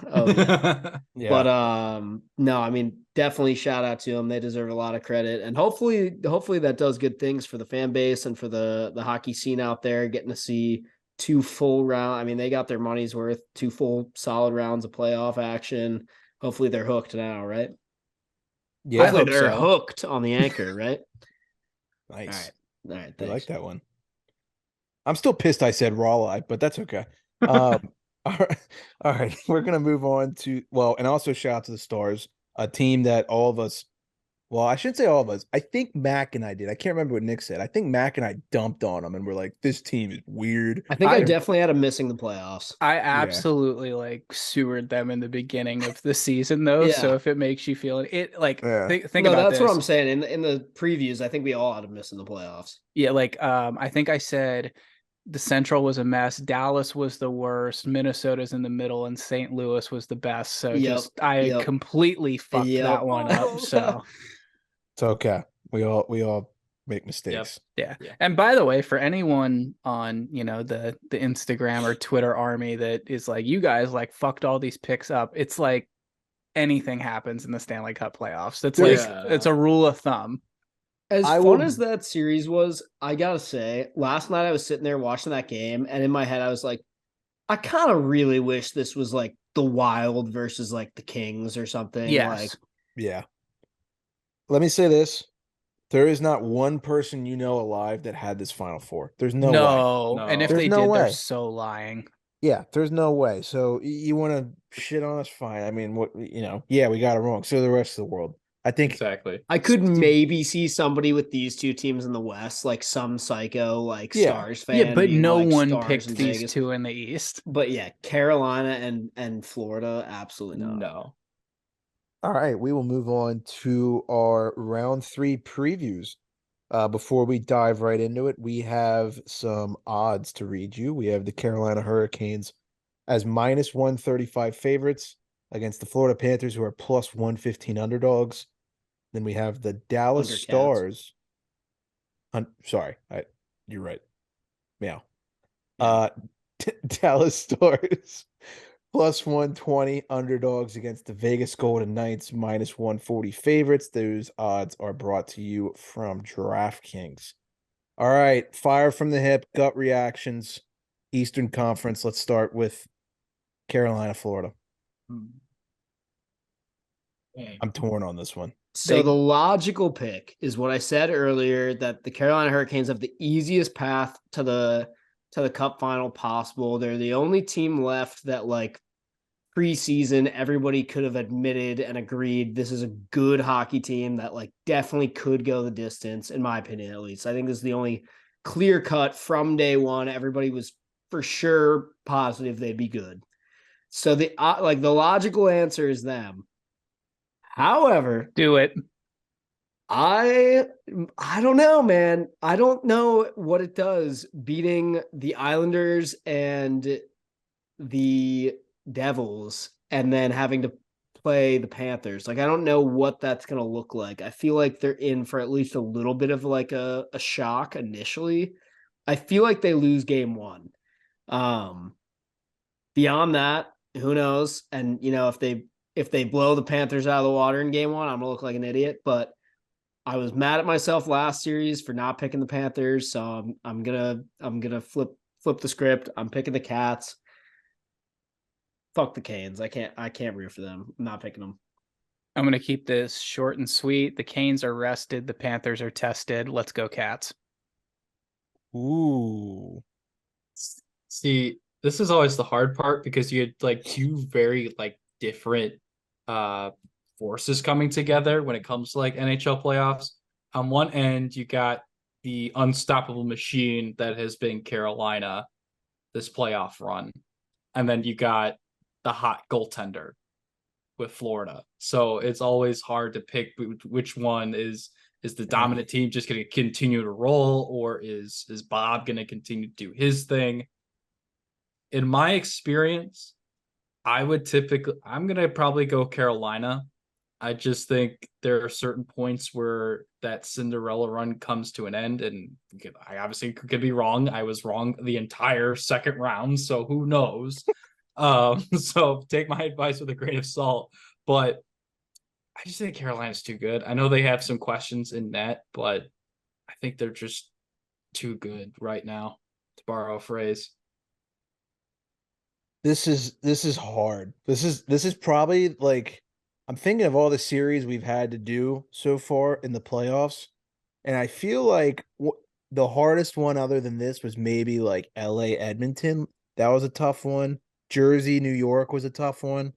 Yeah. No, I mean, definitely shout out to them. They deserve a lot of credit. And hopefully that does good things for the fan base and for the hockey scene out there, getting to see 2 full round. I mean, they got their money's worth, 2 full solid rounds of playoff action. Hopefully they're hooked now, right? Yeah, Hopefully they're hooked on the anchor, right? Nice. All right. I like that one. I'm still pissed I said raw live, but that's okay. All right. We're gonna move on to and also shout out to the Stars, a team that all of us, I shouldn't say all of us. I think Mac and I did. I can't remember what Nick said. I think Mac and I dumped on them and we're like, this team is weird. I think I definitely had them missing the playoffs. I absolutely sewered them in the beginning of the season though. Yeah. So if it makes you feel it think about that's this. What I'm saying. In the previews, I think we all had them missing the playoffs. Yeah, I think I said the Central was a mess. Dallas was the worst. Minnesota's in the middle, and St. Louis was the best. So I completely fucked that one up. So it's okay. We all make mistakes. Yep. Yeah. And by the way, for anyone on the Instagram or Twitter army that is like, you guys fucked all these picks up, it's like anything happens in the Stanley Cup playoffs. That's it's a rule of thumb. As fun as that series was, I gotta say, last night I was sitting there watching that game, and in my head I was like, I kind of really wish this was like the Wild versus like the Kings or something. Yes. Yeah. Let me say this. There is not one person alive that had this Final Four. There's no way. And if they did, they're so lying. Yeah, there's no way. So you want to shit on us? Fine. I mean, we got it wrong. So the rest of the world. I think exactly. I could maybe see somebody with these 2 teams in the West, like some psycho, Stars fan. Yeah, but no one picked these Vegas. 2 in the East. But yeah, Carolina and Florida, absolutely not. No. All right, we will move on to our round 3 previews. Before we dive right into it, we have some odds to read you. We have the Carolina Hurricanes as -135 favorites against the Florida Panthers, who are +115 underdogs. Then we have the Dallas Stars. You're right. Meow. Dallas Stars +120 underdogs against the Vegas Golden Knights, -140 favorites. Those odds are brought to you from DraftKings. All right, fire from the hip, gut reactions, Eastern Conference. Let's start with Carolina, Florida. I'm torn on this one. So the logical pick is what I said earlier, that the Carolina Hurricanes have the easiest path to the Cup final possible. They're the only team left that preseason everybody could have admitted and agreed this is a good hockey team that definitely could go the distance, in my opinion at least. I think this is the only clear cut from day one. Everybody was for sure positive they'd be good. So the logical answer is them. However, do it. I don't know, man. I don't know what it does beating the Islanders and the Devils and then having to play the Panthers. I don't know what that's going to look like. I feel like they're in for at least a little bit of a shock initially. I feel like they lose game 1. Beyond that, who knows? And if they blow the Panthers out of the water in game 1, I'm gonna look like an idiot. But I was mad at myself last series for not picking the Panthers, so I'm gonna flip the script. I'm picking the Cats. Fuck the Canes. I can't root for them. I'm not picking them. I'm gonna keep this short and sweet. The Canes are rested. The Panthers are tested. Let's go, Cats. Ooh. See, this is always the hard part because you had 2 very different forces coming together when it comes to NHL playoffs. On one end, you got the unstoppable machine that has been Carolina this playoff run. And then you got the hot goaltender with Florida. So it's always hard to pick which one is the dominant team just going to continue to roll, or is Bob going to continue to do his thing? In my experience, I'm going to probably go Carolina. I just think there are certain points where that Cinderella run comes to an end, and I obviously could be wrong. I was wrong the entire second round, so who knows? So take my advice with a grain of salt, but I just think Carolina's too good. I know they have some questions in net, but I think they're just too good right now, to borrow a phrase. This is hard. This is probably like, I'm thinking of all the series we've had to do so far in the playoffs, and I feel like the hardest one other than this was maybe like LA Edmonton. That was a tough one. Jersey New York was a tough one.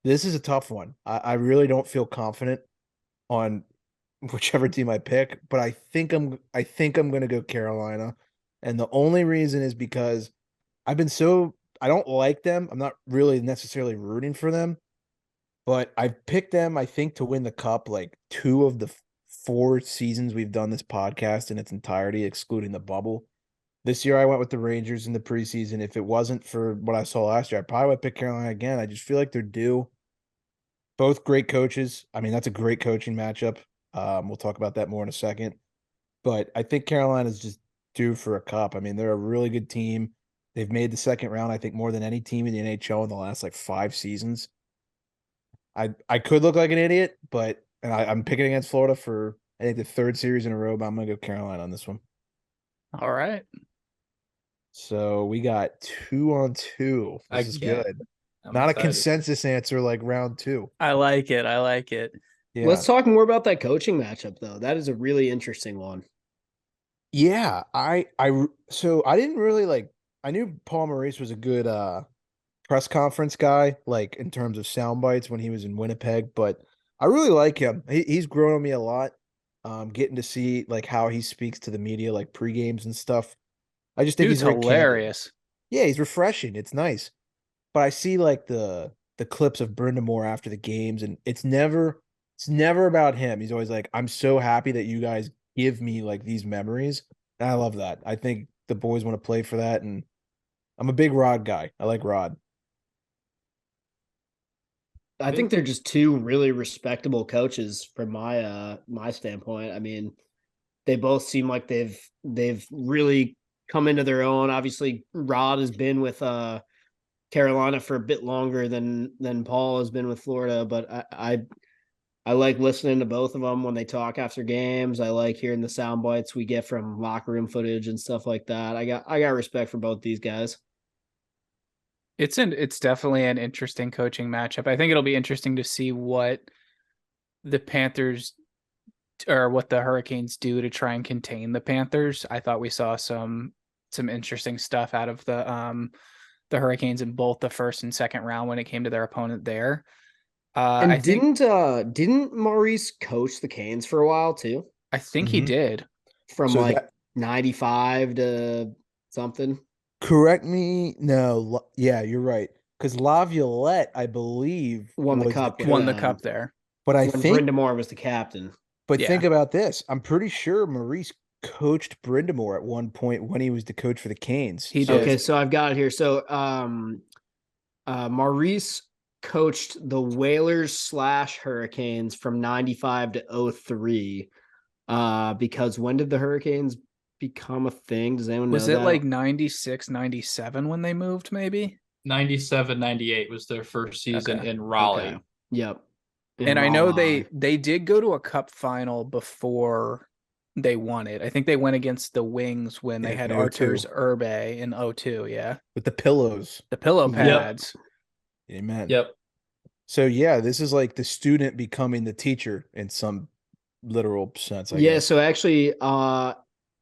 This is a tough one. I really don't feel confident on whichever team I pick, but I think I'm going to go Carolina, and the only reason is because I don't like them. I'm not really necessarily rooting for them, but I've picked them, I think, to win the cup like 2 of the 4 seasons we've done this podcast in its entirety, excluding the bubble. This year I went with the Rangers in the preseason. If it wasn't for what I saw last year, I probably would pick Carolina again. I just feel like they're due. Both great coaches. I mean, that's a great coaching matchup. We'll talk about that more in a second. But I think Carolina's just due for a cup. I mean, they're a really good team. They've made the second round, I think, more than any team in the NHL in the last like 5 seasons. I could look like an idiot, but I'm picking against Florida for, I think, the 3rd series in a row, but I'm going to go Carolina on this one. All right. So we got 2-on-2. This is good. Not excited. a consensus answer like round 2. I like it. I like it. Yeah. Let's talk more about that coaching matchup, though. That is a really interesting one. Yeah, so I didn't really like. I knew Paul Maurice was a good press conference guy, like in terms of sound bites when he was in Winnipeg, but I really like him. He's grown on me a lot. Getting to see like how he speaks to the media, like pre-games and stuff. I just think Dude's he's very candid. hilarious. Yeah, he's refreshing. It's nice. But I see like the clips of Brindamore after the games, and it's never about him. He's always like, I'm so happy that you guys give me like these memories. And I love that. I think the boys want to play for that, and I'm a big Rod guy. I like Rod. I think they're just 2 really respectable coaches from my standpoint. I mean, they both seem like they've really come into their own. Obviously, Rod has been with Carolina for a bit longer than Paul has been with Florida, but I like listening to both of them when they talk after games. I like hearing the sound bites we get from locker room footage and stuff like that. I got respect for both these guys. It's definitely an interesting coaching matchup. I think it'll be interesting to see what the Panthers or what the Hurricanes do to try and contain the Panthers. I thought we saw some interesting stuff out of the Hurricanes in both the first and second round when it came to their opponent there. And I think didn't Maurice coach the Canes for a while too? I think he did. From So like that- 95 to something. Correct me. No, yeah, you're right. Because Laviolette, I believe, Won the was cup. coach. Won the cup there. But I when think, Brindamore was the captain. but Yeah. think about this. I'm pretty sure Maurice coached Brindamore at one point when he was the coach for the Canes. He So did. Okay, so I've got it here. So Maurice coached the Whalers / Hurricanes from 95 to 03. Because when did the Hurricanes become a thing? Does anyone know Was that? it like 96, 97 when they moved, maybe? 97, 98 was their first season Okay. in Raleigh. Okay. Yep. And I know they did go to a cup final before they won it. I think they went against the Wings when they Yeah, had in 02. Arturs Urbe in 02, yeah. with the pillows. The pillow Yep. pads. Amen. Yep. So yeah, this is like the student becoming the teacher in some literal sense, I Yeah, guess. so actually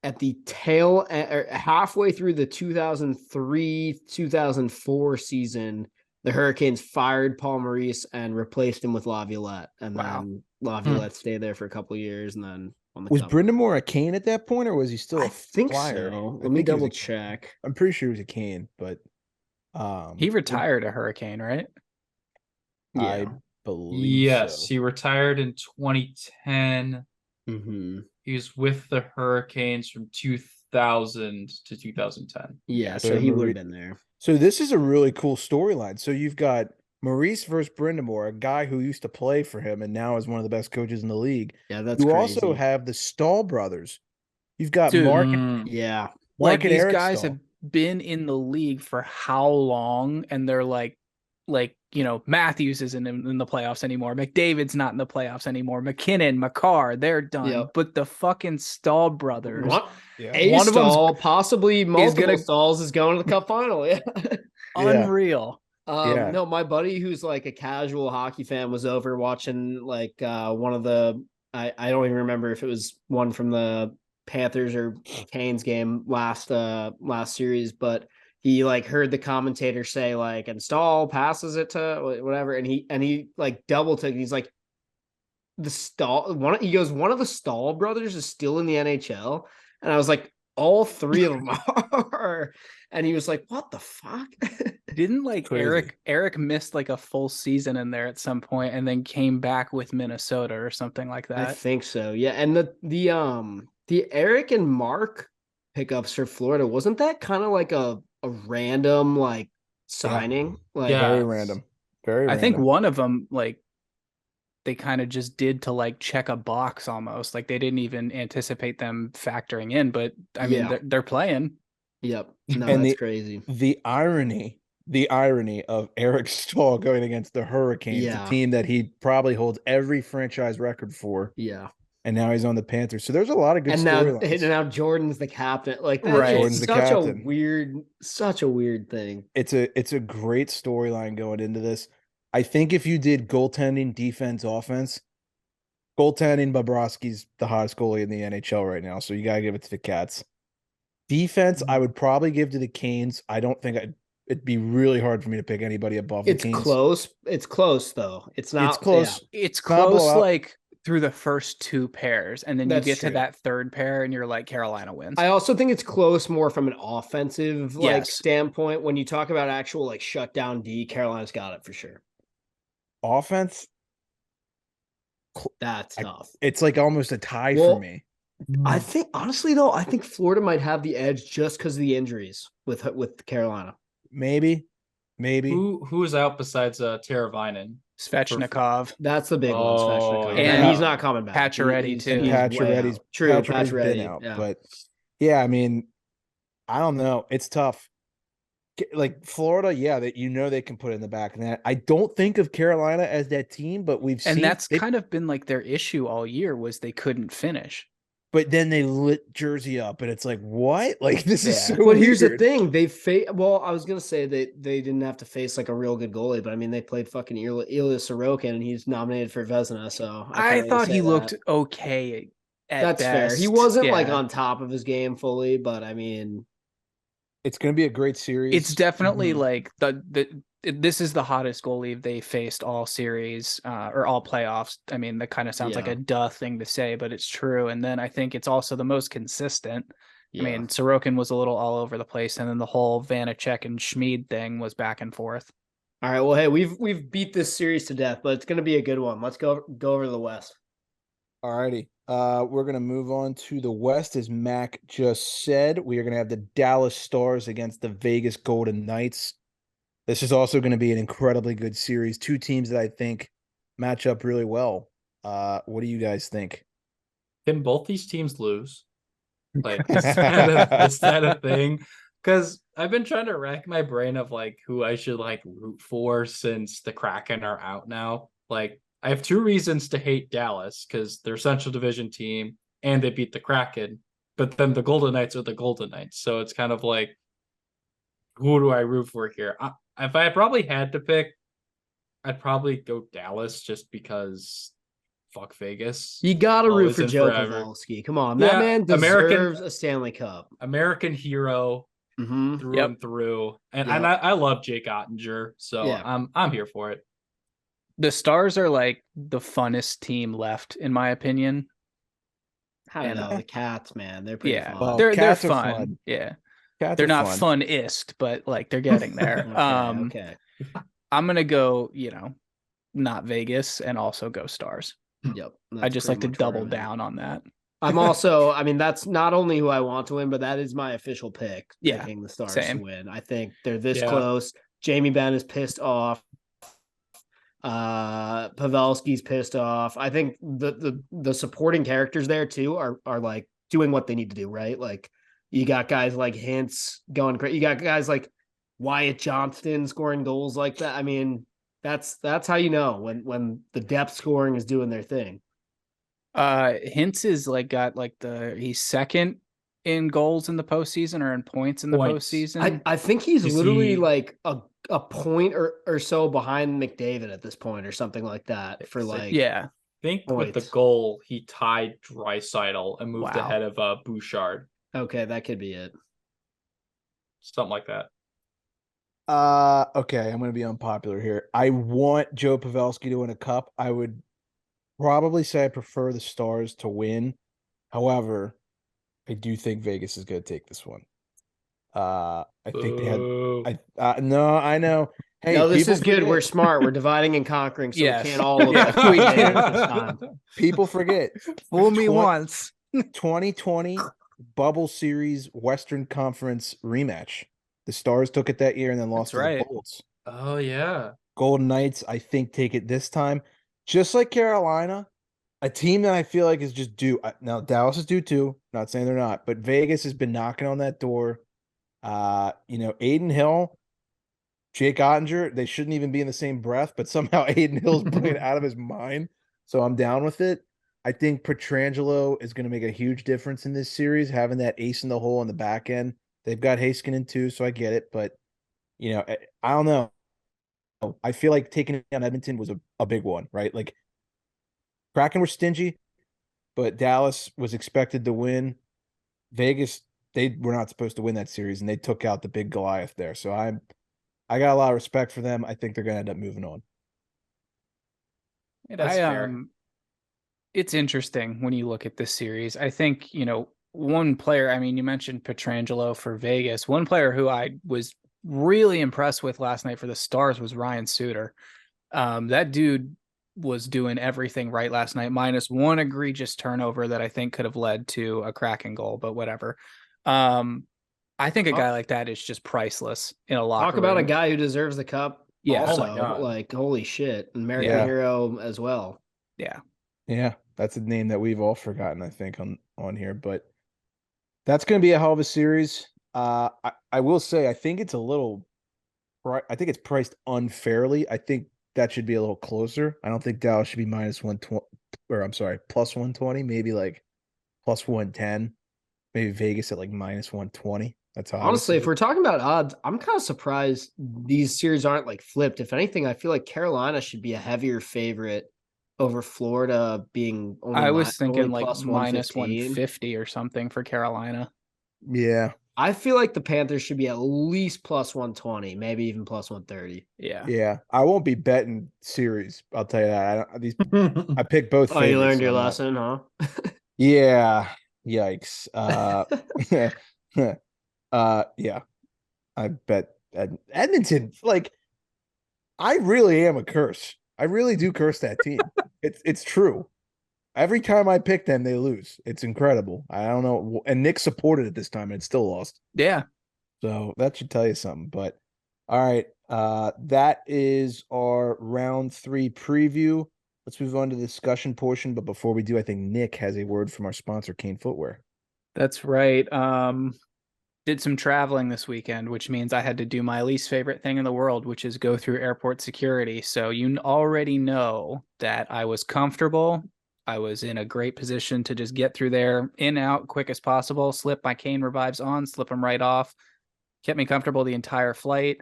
at the tail or halfway through the 2003-2004 season, the Hurricanes fired Paul Maurice and replaced him with Laviolette. And Wow. then Laviolette stayed there for a couple of years and then won the Was cup. Brindamore a Cane at that point, or was he still a I think Flyer? so. I Let me think he was double a- check. I'm pretty sure he was a Cane, but He retired a Hurricane, right? I Yeah. believe Yes, so. he retired in 2010. Mm-hmm. He was with the Hurricanes from 2000 to 2010. Yeah, So so he would Marie- have been there. So this is a really cool storyline. So you've got Maurice versus Brindamore, a guy who used to play for him and now is one of the best coaches in the league. Yeah, that's You crazy. also have the Stahl brothers. You've got Dude, Yeah. like and these Eric guys Stahl. have been in the league for how long, and they're like Matthews isn't in the playoffs anymore, McDavid's not in the playoffs anymore, McKinnon, McCarr, they're done. Yep. But the fucking Stahl brothers, One, Yeah. a One of them's- stall, possibly multiple gonna- stalls, is going to the Cup final. Yeah. unreal. Yeah. No, my buddy who's like a casual hockey fan was over watching like one of the I don't even remember if it was one from the Panthers or Canes game last series, but he like heard the commentator say like, and Stahl passes it to whatever, and he like double took. He's like, the Stahl one. He goes, one of the Stahl brothers is still in the NHL, and I was like, all three of them are. And he was like, what the fuck? Didn't like Crazy. Eric missed like a full season in there at some point and then came back with Minnesota or something like I that. think so. Yeah, and the Eric and Mark pickups for Florida, wasn't that kind of like a random like signing? Like Yeah. Very random. Very I random. think one of them like they kind of just did to like check a box almost. Like they didn't even anticipate them factoring in, but I mean Yeah. they're playing. Yep. No, And that's crazy. the irony of Eric Stahl going against the Hurricanes, Yeah. the team that he probably holds every franchise record for, Yeah. and now he's on the Panthers. So there's a lot of good And now storylines. Jordan's the captain. Like that's Right. Jordan's the such captain. such a weird thing. It's a great storyline going into this. I think if you did goaltending, defense, offense, goaltending, Bobrovsky's the hottest goalie in the NHL right now, so you gotta give it to the Cats. Defense, I would probably give to the Canes. I don't think it'd be really hard for me to pick anybody above It's the Canes. close. It's close though. It's not close. It's It's not a close blowout. like through the first two pairs, and then you That's get true. to that third pair and you're like Carolina wins. I also think it's close more from an offensive like Yes. standpoint. When you talk about actual like shutdown D, Carolina's got it for sure. Offense, That's tough. it's like almost a tie Well, for me. I think honestly though, I think Florida might have the edge just because of the injuries with Carolina. Maybe. Who is out besides Teravainen? Svechnikov, That's the big one, Oh, Svechnikov. yeah. And he's not coming back. Pacioretty, He's- too. he's way Pacioretty's out. True, Pacioretty's been Pacioretty. out, Yeah. but yeah, I mean, I don't know. It's tough. Like Florida, yeah, that they can put it in the back of that. I don't think of Carolina as that team, but we've seen and that's kind of been like their issue all year was they couldn't finish. But then they lit Jersey up, and it's like, what? Like this is Yeah. so. But here's the weird. thing: well, I was gonna say they didn't have to face like a real good goalie, but I mean they played fucking Ilya Sorokin, and he's nominated for Vezina. So I thought he looked that. okay at That's fair. best. He wasn't like Yeah. on top of his game fully, but I mean, It's going to be a great series. It's definitely Mhm. like this is the hottest goalie they faced all series or all playoffs. I mean, that kind of sounds like Yeah. a duh thing to say, but it's true. And then I think it's also the most consistent. yeah. I mean, Sorokin was a little all over the place, and then the whole Vanacek and Schmid thing was back and forth. All right. Well, hey, we've beat this series to death, but it's gonna be a good one. Let's go over to the West. All righty. We're going to move on to the West, as Mac just said. We are going to have the Dallas Stars against the Vegas Golden Knights. This is also going to be an incredibly good series. Two teams that I think match up really well. What do you guys think? Can both these teams lose? Like, is that a thing? Because I've been trying to rack my brain of like who I should like root for since the Kraken are out now. Like, I have two reasons to hate Dallas because they're Central Division team and they beat the Kraken, but then the Golden Knights are the Golden Knights. So it's kind of like, who do I root for here? If I probably had to pick, I'd probably go Dallas just because fuck Vegas. You got to root Always for and Joe forever. Pavelski. Come on, Yeah, that man American- deserves a Stanley Cup. American hero Mm-hmm. through Yep. and through. And Yep. I love Jake Ottinger, so Yeah. I'm here for it. The Stars are like the funnest team left, in my opinion. I don't And, know the Cats, man. They're pretty Yeah, fun. Well, they're Cats are fun. fun. Yeah, Cats They're are not fun. fun-ist, but like they're getting there. Okay. I'm gonna go, not Vegas, and also go Stars. Yep. I just like to pretty much where double I'm at. down on that. I'm also, I mean, that's not only who I want to win, but that is my official pick. Yeah, Picking the Stars same. to win. I think they're this Yeah. close. Jamie Benn is pissed off. Pavelski's pissed off. I think the supporting characters there too are like doing what they need to do, right? Like you got guys like Hintz going great. You got guys like Wyatt Johnston scoring goals like that. I mean, that's how you know when the depth scoring is doing their thing. Hintz is he's second in goals in the postseason or in points in the postseason. I think he's Is literally he- like a point or so behind McDavid at this point or something like that for like yeah. I think with the points. goal, he tied Draisaitl and moved Wow. ahead of Bouchard. Okay, that could be it. Something like that. Okay, I'm gonna be unpopular here. I want Joe Pavelski to win a cup. I would probably say I prefer the Stars to win. However, I do think Vegas is gonna take this one. I think they had. Boo. No, I know. Hey, No, this people is good. forget. We're smart. We're dividing and conquering, so Yes. we can't all look Yeah, at we Vegas can. this time. People forget. Fool me Twen- once. 2020 Bubble Series Western Conference rematch. The Stars took it that year and then lost That's to right. the Bolts. Oh yeah. Golden Knights, I think, take it this time. Just like Carolina, a team that I feel like is just due. Now, Dallas is due too. Not saying they're not, but Vegas has been knocking on that door. Aiden Hill, Jake Ottinger, they shouldn't even be in the same breath, but somehow Aiden Hill's playing out of his mind. So I'm down with it. I think Pietrangelo is going to make a huge difference in this series, having that ace in the hole on the back end. They've got Heiskanen too, so I get it. But, I don't know. I feel like taking it on Edmonton was a big one, right? Like, Kraken were stingy, but Dallas was expected to win. Vegas, they were not supposed to win that series, and they took out the big Goliath there. So I got a lot of respect for them. I think they're going to end up moving on. That's fair. It's interesting when you look at this series. I think, one player, I mean, you mentioned Pietrangelo for Vegas. One player who I was really impressed with last night for the Stars was Ryan Suter. That dude was doing everything right last night, minus one egregious turnover that I think could have led to a Kraken goal, but whatever. I think a guy like that is just priceless in a locker Talk about a room. guy who deserves the cup. Yeah. Also, Oh my God. like holy shit, American Yeah. hero as well. Yeah. Yeah, that's a name that we've all forgotten, I think, on here. But that's going to be a hell of a series. I will say, I think it's priced unfairly. I think that should be a little closer. I don't think Dallas should be minus 120, or I'm sorry, plus 120, maybe like plus 110. Maybe Vegas at like minus 120. That's how Honestly, I if we're talking about odds, I'm kind of surprised these series aren't like flipped. If anything, I feel like Carolina should be a heavier favorite over Florida being only I was thinking only like plus minus 115. 150 or something for Carolina. Yeah. I feel like the Panthers should be at least plus 120, maybe even plus 130. Yeah. Yeah. I won't be betting series. I'll tell you that. I picked both. Oh, you favorites, learned so your I'm not- lesson, huh? Yeah. Yikes. Yeah. I bet Edmonton, like, I really am a curse. I really do curse that team. It's true. Every time I pick them, they lose. It's incredible. I don't know. And Nick supported it this time and it still lost. Yeah. So that should tell you something. But all right. That is our round 3 preview. Let's move on to the discussion portion. But before we do, I think Nick has a word from our sponsor, Kane Footwear. That's right. Did some traveling this weekend, which means I had to do my least favorite thing in the world, which is go through airport security. So you already know that I was comfortable. I was in a great position to just get through there, in, out, quick as possible, slip my Kane Revives on, slip them right off. Kept me comfortable the entire flight.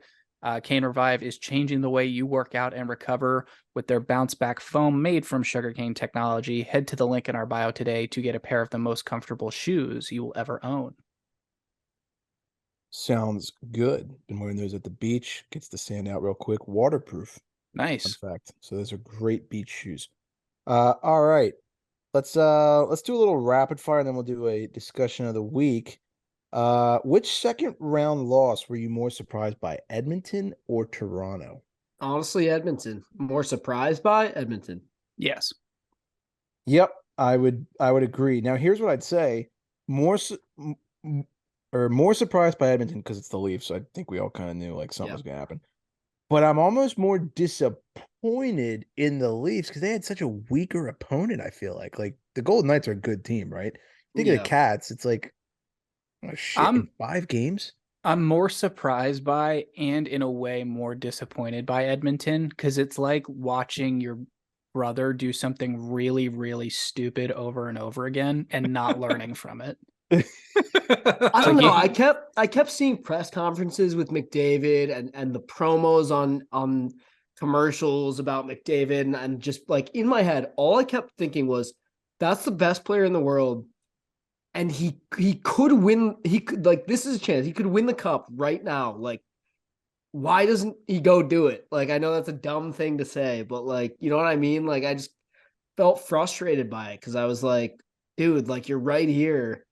Kane Revive is changing the way you work out and recover with their bounce back foam made from sugarcane technology. Head to the link in our bio today to get a pair of the most comfortable shoes you will ever own. Sounds good. Been wearing those at the beach. Gets the sand out real quick. Waterproof, Nice. in fact. So those are great beach shoes. All right. Let's do a little rapid fire and then we'll do a discussion of the week. Which second round loss were you more surprised by, Edmonton or Toronto? Honestly, Edmonton. More surprised by Edmonton. Yes. Yep, I would agree. Now, here's what I'd say: more surprised by Edmonton because it's the Leafs. I think we all kind of knew like something was gonna happen. But I'm almost more disappointed in the Leafs because they had such a weaker opponent. I feel like the Golden Knights are a good team, right? Think of the Cats. It's like, oh shit, in 5 games. I'm more surprised by and in a way more disappointed by Edmonton because it's like watching your brother do something really, really stupid over and over again and not learning from it. I don't know. I kept seeing press conferences with McDavid and the promos on commercials about McDavid and just like in my head, all I kept thinking was that's the best player in the world. And he could win. He could like this is a chance. He could win the cup right now. Like, why doesn't he go do it? Like, I know that's a dumb thing to say, but like, you know what I mean? Like, I just felt frustrated by it because I was like, dude, like you're right here.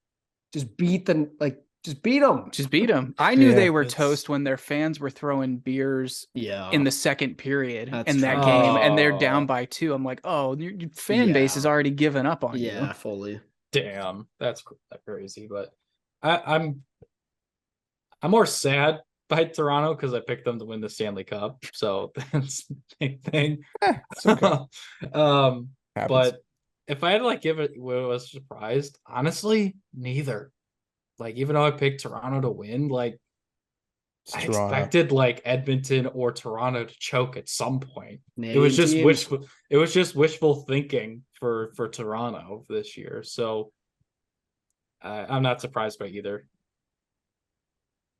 Just beat them. Like, just beat them. Just beat them. I knew they were it's- toast when their fans were throwing beers Yeah. in the second period That's in that true. game, and they're Oh. down by 2. I'm like, oh, your fan base has already given up on you. Yeah, fully. Damn, that's crazy. But I'm more sad by Toronto because I picked them to win the Stanley Cup. So that's the big thing. It's okay. Happens. But if I had to like give it what I was surprised, honestly, neither. Like even though I picked Toronto to win, like It's I Toronto. expected like Edmonton or Toronto to choke at some point. Canadian It was just teams. wishful. It was just wishful thinking for Toronto this year. So I'm not surprised by either.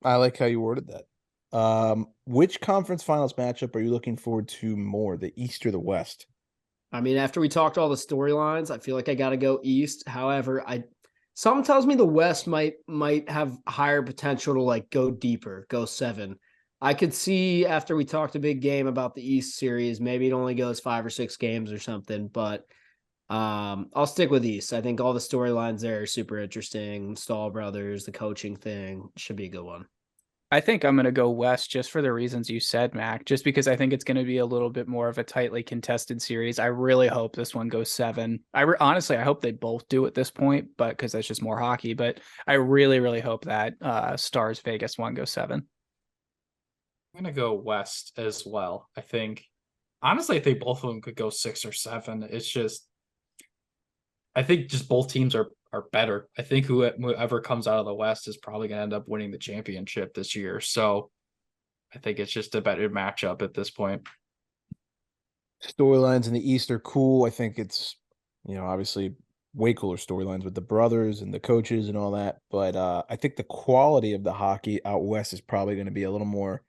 I like how you worded that. Which conference finals matchup are you looking forward to more, the East or the West? I mean, after we talked all the storylines, I feel like I got to go East. However, something tells me the West might have higher potential to like go deeper, go 7. I could see after we talked a big game about the East series, maybe it only goes 5 or 6 games or something, but I'll stick with East. I think all the storylines there are super interesting. Stahl brothers, the coaching thing should be a good one. I think I'm going to go West just for the reasons you said, Mac, just because I think it's going to be a little bit more of a tightly contested series. I really hope this one goes 7. Honestly, I hope they both do at this point, but because that's just more hockey. But I really, really hope that Stars Vegas one goes 7. I'm gonna go West as well. I think honestly, I think both of them could go 6 or 7. It's just I think just both teams are better. I think whoever comes out of the West is probably gonna end up winning the championship this year. So I think it's just a better matchup at this point. Storylines in the East are cool. I think it's, obviously way cooler storylines with the brothers and the coaches and all that. But I think the quality of the hockey out West is probably going to be a little more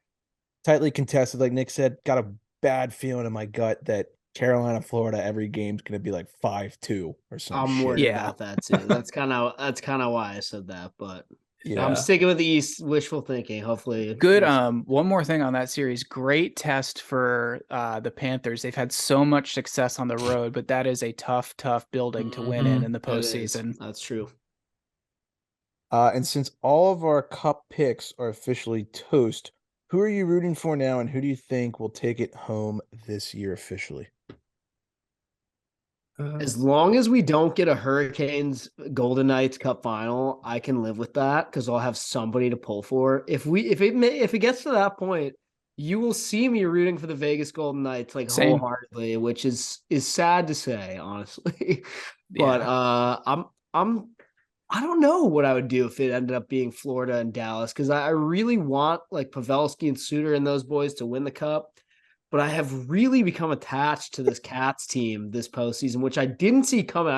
tightly contested. Like Nick said, got a bad feeling in my gut that Carolina, Florida, every game's going to be like 5-2 or something. I'm worried about that too. That's kind of why I said that, but Yeah. I'm sticking with the East. Wishful thinking. Hopefully, Good. One more thing on that series. Great test for the Panthers. They've had so much success on the road, but that is a tough building to win in the postseason. That's true. And since all of our cup picks are officially toast, who are you rooting for now, and who do you think will take it home this year officially? As long as we don't get a Hurricanes Golden Knights Cup final, I can live with that because I'll have somebody to pull for. If it gets to that point, you will see me rooting for the Vegas Golden Knights like Same. wholeheartedly, which is sad to say, honestly. But I don't know what I would do if it ended up being Florida and Dallas because I really want like Pavelski and Suter and those boys to win the cup. But I have really become attached to this Cats team this postseason, which I didn't see coming.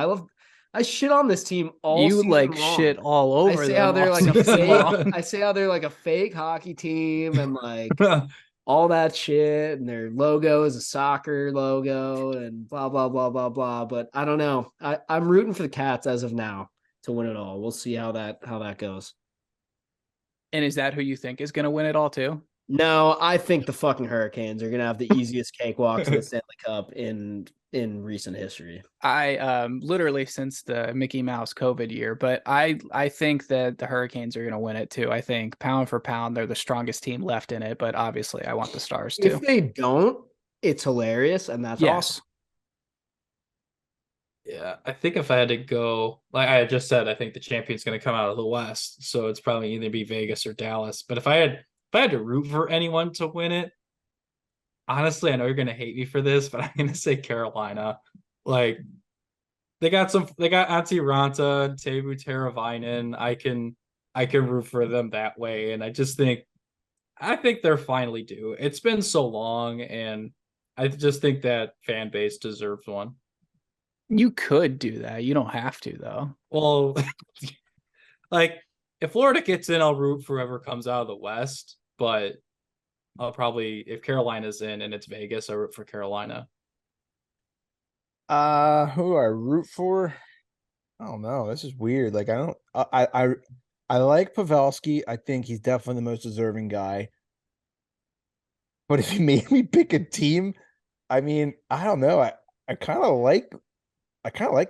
I shit on this team all You season like long. shit all over I say them how they're all like a season fake. long. I say how they're like a fake hockey team and like all that shit. And their logo is a soccer logo and blah blah blah blah blah. But I don't know. I'm rooting for the Cats as of now to win it all. We'll see how that goes. And is that who you think is going to win it all too? No, I think the fucking Hurricanes are gonna have the easiest cakewalk to the Stanley Cup in recent history. I literally since the Mickey Mouse COVID year, but I think that the Hurricanes are going to win it too. I think pound for pound they're the strongest team left in it, but obviously I want the Stars too. If they don't, it's hilarious, and that's Yes. awesome. Yeah, I think if I had to go, like I just said, I think the champion's going to come out of the West, so it's probably either be Vegas or Dallas. But if I had to root for anyone to win it, honestly, I know you're going to hate me for this, but I'm going to say Carolina. Like they got Antti Ranta and Teuvo Teravainen. I can root for them that way, and I think they're finally due. It's been so long, and I just think that fan base deserves one. You could do that. You don't have to though. Well, like if Florida gets in, I'll root for whoever comes out of the West. But I'll probably, if Carolina's in and it's Vegas, I root for Carolina. Who do I root for? I don't know. This is weird. Like I like Pavelski. I think he's definitely the most deserving guy. But if you made me pick a team, I mean, I don't know. I kind of like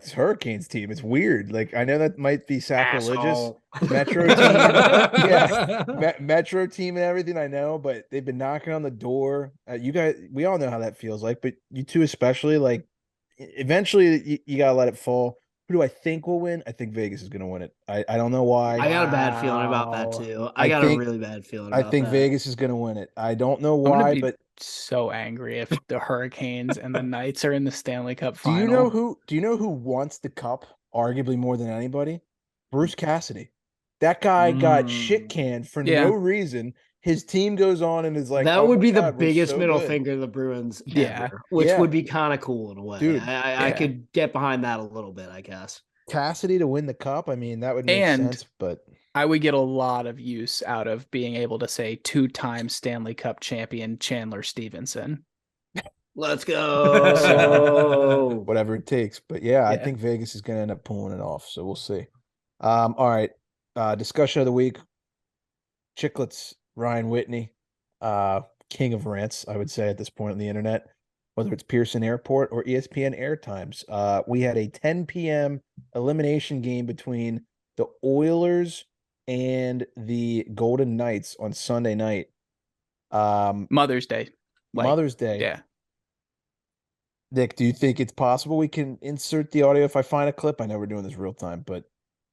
this Hurricanes team. It's weird. Like I know that might be sacrilegious. Asshole. Metro team, yeah, Metro team and everything. I know, but they've been knocking on the door. You guys, we all know how that feels like, but you two especially. Like, eventually, you gotta let it fall. Who do I think will win? I think Vegas is gonna win it. I don't know why. I got a bad feeling about that Wow. too. I I got think- a really bad feeling I about think that. Vegas is gonna win it. I don't know I'm gonna why, be but so angry if the Hurricanes and the Knights are in the Stanley Cup do final. you know who wants the cup arguably more than anybody? Bruce Cassidy. That guy got shit canned for Yeah. no reason. His team goes on and is like, that "Oh would my be the God, we're biggest so middle good." finger to the Bruins Yeah. ever, which Yeah. would be kind of cool in a way. Dude, I yeah. could get behind that a little bit, I guess. Cassidy to win the cup. I mean, that would make And sense, but I would get a lot of use out of being able to say two-time Stanley Cup champion Chandler Stevenson. Let's go. whatever it takes. But yeah, I Yeah. think Vegas is going to end up pulling it off. So we'll see. All right. Discussion of the week. Chicklets, Ryan Whitney, king of rants, I would say at this point on the internet, whether it's Pearson Airport or ESPN Airtimes. We had a 10 p.m. elimination game between the Oilers and the Golden Knights on Sunday night. Mother's Day. Mother's Day. Yeah. Nick, do you think it's possible we can insert the audio if I find a clip? I know we're doing this real time, but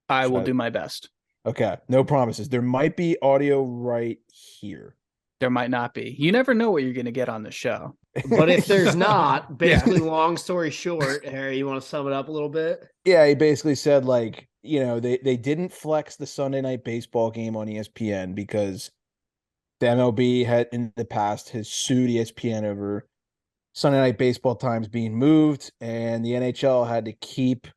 I will do my best. okay. No promises. There might be audio right here. There might not be. You never know what you're going to get on the show. But if there's not, basically, long story short, Harry, you want to sum it up a little bit? Yeah, he basically said, like, you know, they didn't flex the Sunday night baseball game on ESPN because the MLB had in the past has sued ESPN over Sunday night baseball times being moved, and the NHL had to keep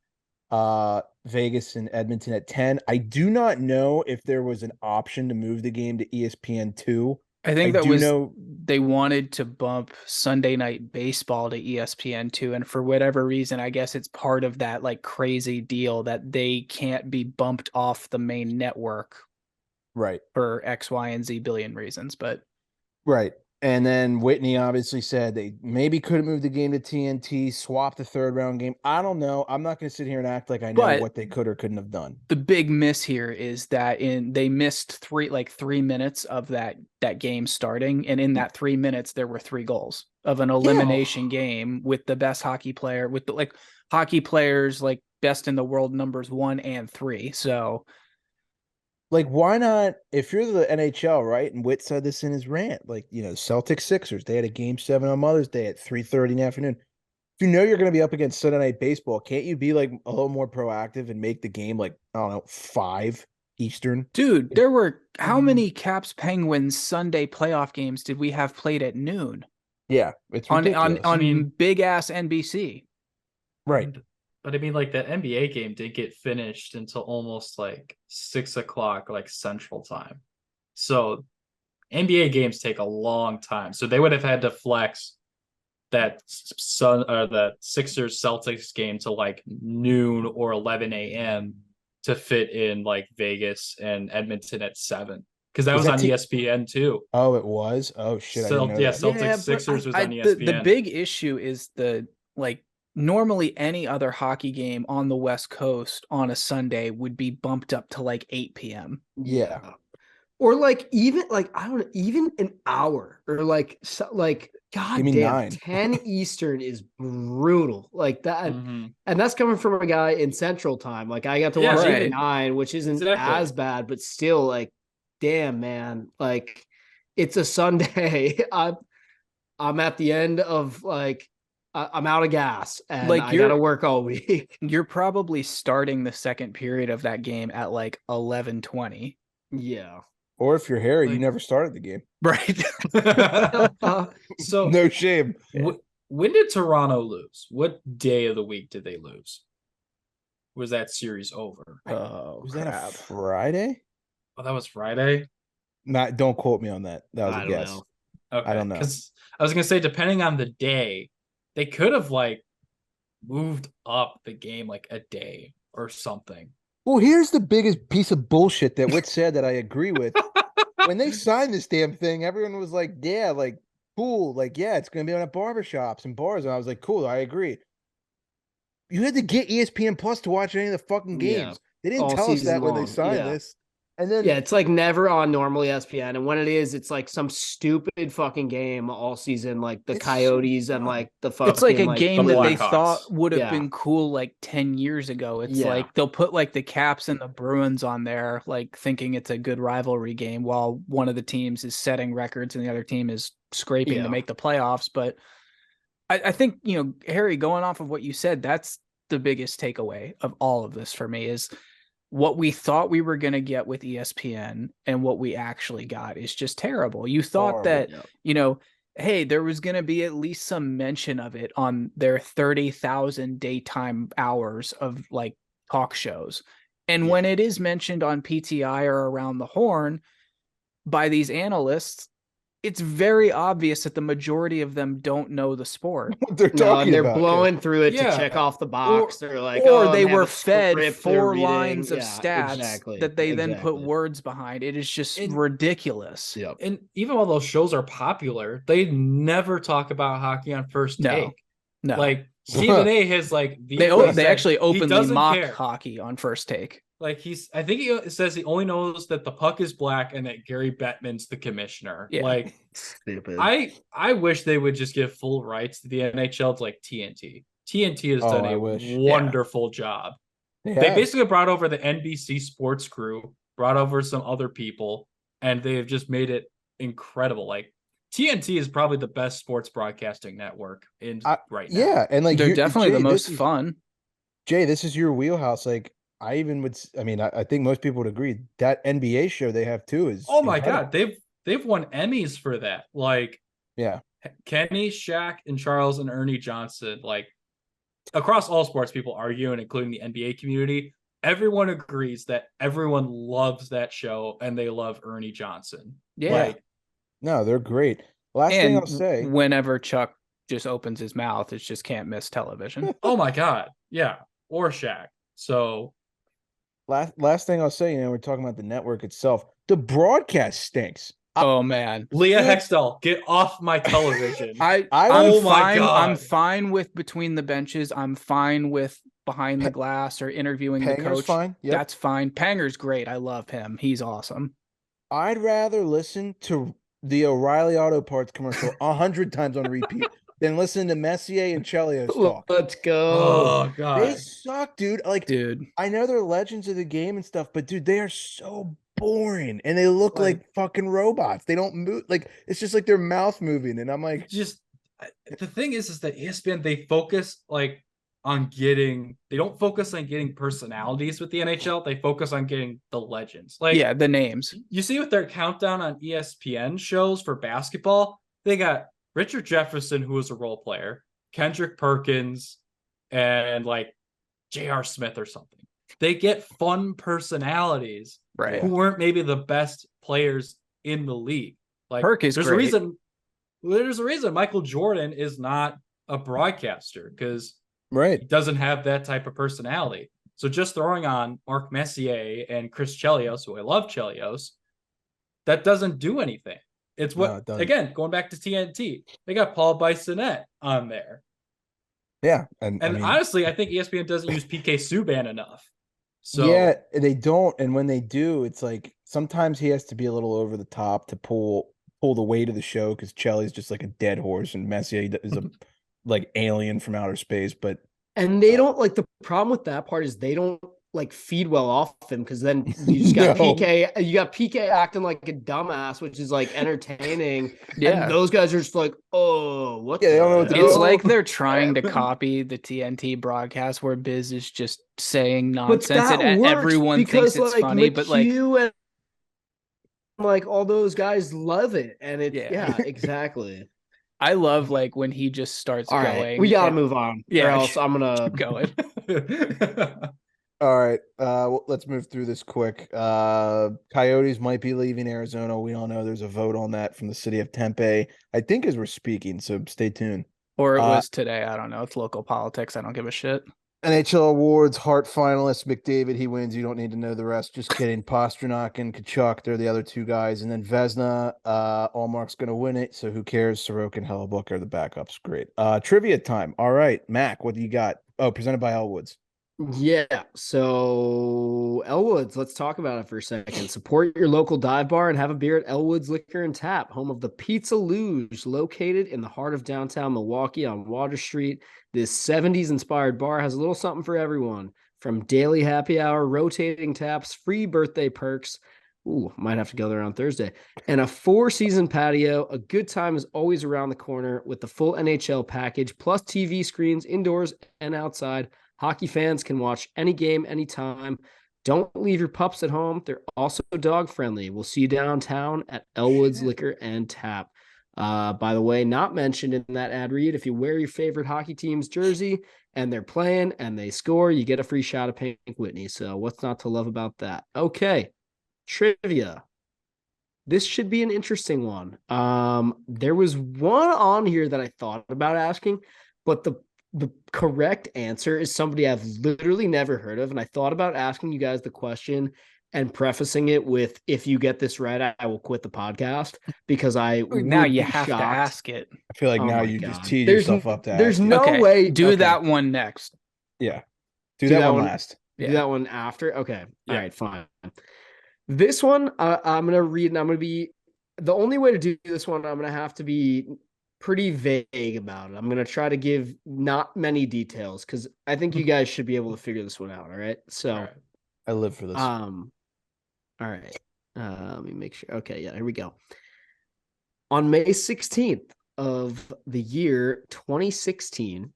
Vegas and Edmonton at 10. I do not know if there was an option to move the game to ESPN2. I think they wanted to bump Sunday night baseball to ESPN2, and for whatever reason, I guess it's part of that like crazy deal that they can't be bumped off the main network, right? For X, Y, and Z billion reasons, but right. And then Whitney obviously said they maybe could have moved the game to TNT, swapped the third round game. I don't know. I'm not going to sit here and act like I know what they could or couldn't have done. The big miss here is that they missed 3 minutes of that game starting, and in that 3 minutes there were 3 goals of an elimination game with the best hockey player, with the hockey players like best in the world numbers 1 and 3. So like, why not, if you're the NHL, right? And Witt said this in his rant, like, you know, Celtics Sixers, they had a game 7 on Mother's Day at 3:30 in the afternoon. If you know you're going to be up against Sunday night baseball, can't you be like a little more proactive and make the game like, I don't know, 5 Eastern? Dude, there were how many Caps Penguins Sunday playoff games did we have played at noon? Yeah, it's ridiculous. on big ass NBC. Right. But I mean, like that NBA game did get finished until almost like 6 o'clock, like Central Time. So NBA games take a long time. So they would have had to flex that the Sixers Celtics game to like noon or 11 a.m. to fit in like Vegas and Edmonton at 7. because that was on ESPN too. Oh, it was. Oh shit, I didn't know that. Celtics Sixers was on ESPN. The big issue is normally any other hockey game on the West Coast on a Sunday would be bumped up to like 8 p.m. Yeah. Or even I don't know, even an hour or God Give me damn, 9. 10 Eastern is brutal like that. And that's coming from a guy in Central Time. Like I got to watch 8 and 9, which isn't as bad, but still like, damn, man, like it's a Sunday. I'm at the end of I'm out of gas and I gotta work all week. You're probably starting the second period of that game at like 11:20. Yeah. Or if you're Harry, you never started the game. Right. So no shame. When did Toronto lose? What day of the week did they lose? Was that series over? Was that a Friday? Oh, that was Friday? Don't quote me on that. That was a guess. Know. Okay. I don't know. Because I was gonna say, depending on the day, they could have moved up the game like a day or something. Well, here's the biggest piece of bullshit that Witt said that I agree with. When they signed this damn thing, everyone was like, yeah, like, cool. Like, yeah, it's going to be on at barbershops and bars. And I was like, cool, I agree. You had to get ESPN Plus to watch any of the fucking games. Yeah. They didn't tell us that when they signed this. And then it's like never on normal ESPN. And when it is, it's like some stupid fucking game all season, like the Coyotes and like the fucking. It's like a game that they Blackhawks. thought would have been cool like 10 years ago. It's like they'll put like the Caps and the Bruins on there, like thinking it's a good rivalry game while one of the teams is setting records and the other team is scraping to make the playoffs. But I think, Harry, going off of what you said, that's the biggest takeaway of all of this for me is what we thought we were going to get with ESPN and what we actually got is just terrible. You thought that, hey, there was going to be at least some mention of it on their 30,000 daytime hours of like talk shows. And when it is mentioned on PTI or Around the Horn by these analysts, it's very obvious that the majority of them don't know the sport. What they're talking they're about, blowing through it to check off the box. They're like, or they were fed 4 lines of stats that they then put words behind. It is just ridiculous. Yeah. And even while those shows are popular, they never talk about hockey on First Take. No. Like Stephen A has they actually openly mock hockey on First Take. Like I think he says he only knows that the puck is black and that Gary Bettman's the commissioner. Yeah. Like, stupid. I wish they would just give full rights to the NHL to like TNT. TNT has done a wonderful job. They basically brought over the NBC sports crew, brought over some other people, and they've just made it incredible. Like TNT is probably the best sports broadcasting network right now. Yeah, and like they're definitely the most fun. Jay, this is your wheelhouse. Like I think most people would agree that NBA show they have too is God, they've won Emmys for that. Like Kenny, Shaq, and Charles and Ernie Johnson, like across all sports people argue, and including the NBA community, everyone agrees that everyone loves that show and they love Ernie Johnson. Yeah. No, they're great. Last thing I'll say, whenever Chuck just opens his mouth, it's just can't miss television. Oh my God. Yeah. Or Shaq. So last thing I'll say, we're talking about the network itself. The broadcast stinks. Oh man, Leah Hextall, get off my television. I'm fine with Between the Benches. I'm fine with Behind the Glass or interviewing Panger's the coach. Fine. Yep. That's fine. Panger's great. I love him. He's awesome. I'd rather listen to the O'Reilly Auto Parts commercial 100 times on repeat than listen to Messier and Chelios talk. Let's go. Oh God, they suck, dude. Like, dude, I know they're legends of the game and stuff, but dude, they are so boring and they look like fucking robots. They don't move. Like, it's just like their mouth moving, and I'm like, the thing is that ESPN, they focus they don't focus on getting personalities with the NHL. They focus on getting the legends. Like, the names. You see with their countdown on ESPN shows for basketball, they got Richard Jefferson, who was a role player, Kendrick Perkins, and like J.R. Smith or something. They get fun personalities who weren't maybe the best players in the league. Like, Perk is great. There's a reason Michael Jordan is not a broadcaster, because he doesn't have that type of personality. So just throwing on Mark Messier and Chris Chelios, who I love Chelios, that doesn't do anything. It's No, what, it doesn't. again, going back to TNT, they got Paul Bissonnette on there. Yeah. And I mean, honestly, I think ESPN doesn't use PK Subban enough. So yeah, they don't. And when they do, it's like sometimes he has to be a little over the top to pull the weight of the show because Chelly's just like a dead horse and Messier is a like alien from outer space. But they don't like the problem with that part is they don't like feed well off him because then you just got No. PK. You got PK acting like a dumbass, which is like entertaining. Yeah. And those guys are just like, oh, what? Yeah, they don't know what to hell? It's do. like they're trying to copy the TNT broadcast where Biz is just saying nonsense that and works everyone because, thinks it's like, funny, but like McHugh and like all those guys love it. And it's Yeah. yeah, exactly. I love like when he just starts All right, going. we got to and- move on. Yeah, Or else I'm going to going. all right, well, let's move through this quick. Coyotes might be leaving Arizona. We all know there's a vote on that from the city of Tempe, I think, as we're speaking. So stay tuned. Or it was today. I don't know. It's local politics. I don't give a shit. NHL Awards, Hart finalist, McDavid, he wins. You don't need to know the rest. Just kidding. Pasternak and Kachuk, they're the other two guys. And then Vezina, Allmark's going to win it. So who cares? Sorokin and Hellebuck are the backups. Great. Trivia time. All right, Mac, what do you got? Oh, presented by Elwoods. Yeah. So Elwoods, let's talk about it for a second. Support your local dive bar and have a beer at Elwoods Liquor and Tap, home of the Pizza Luge, located in the heart of downtown Milwaukee on Water Street. This 70s inspired bar has a little something for everyone, from daily happy hour, rotating taps, free birthday perks. Ooh, might have to go there on Thursday. And a 4-season patio. A good time is always around the corner with the full NHL package, plus TV screens indoors and outside. Hockey fans can watch any game, anytime. Don't leave your pups at home. They're also dog friendly. We'll see you downtown at Elwood's Liquor and Tap. By the way, not mentioned in that ad read, if you wear your favorite hockey team's jersey and they're playing and they score, you get a free shot of Pink Whitney. So what's not to love about that? Okay, trivia. This should be an interesting one. There was one on here that I thought about asking, but the correct answer is somebody I've literally never heard of. And I thought about asking you guys the question and prefacing it with, if you get this right, I will quit the podcast, because Now you have to ask it. I feel like Oh now my you God. just teed There's yourself up to there's ask it. no way. Do Okay. that one next. Yeah. Do that one last. Yeah. Do that one after. Okay. Yeah. All right, fine. This one, I'm going to read, and I'm going to be, the only way to do this one, I'm going to have to be pretty vague about it. I'm going to try to give not many details, because I think you guys should be able to figure this one out. All right. So, All right. I live for this. all right. Let me make sure. Okay. Yeah, here we go. On May 16th of the year 2016,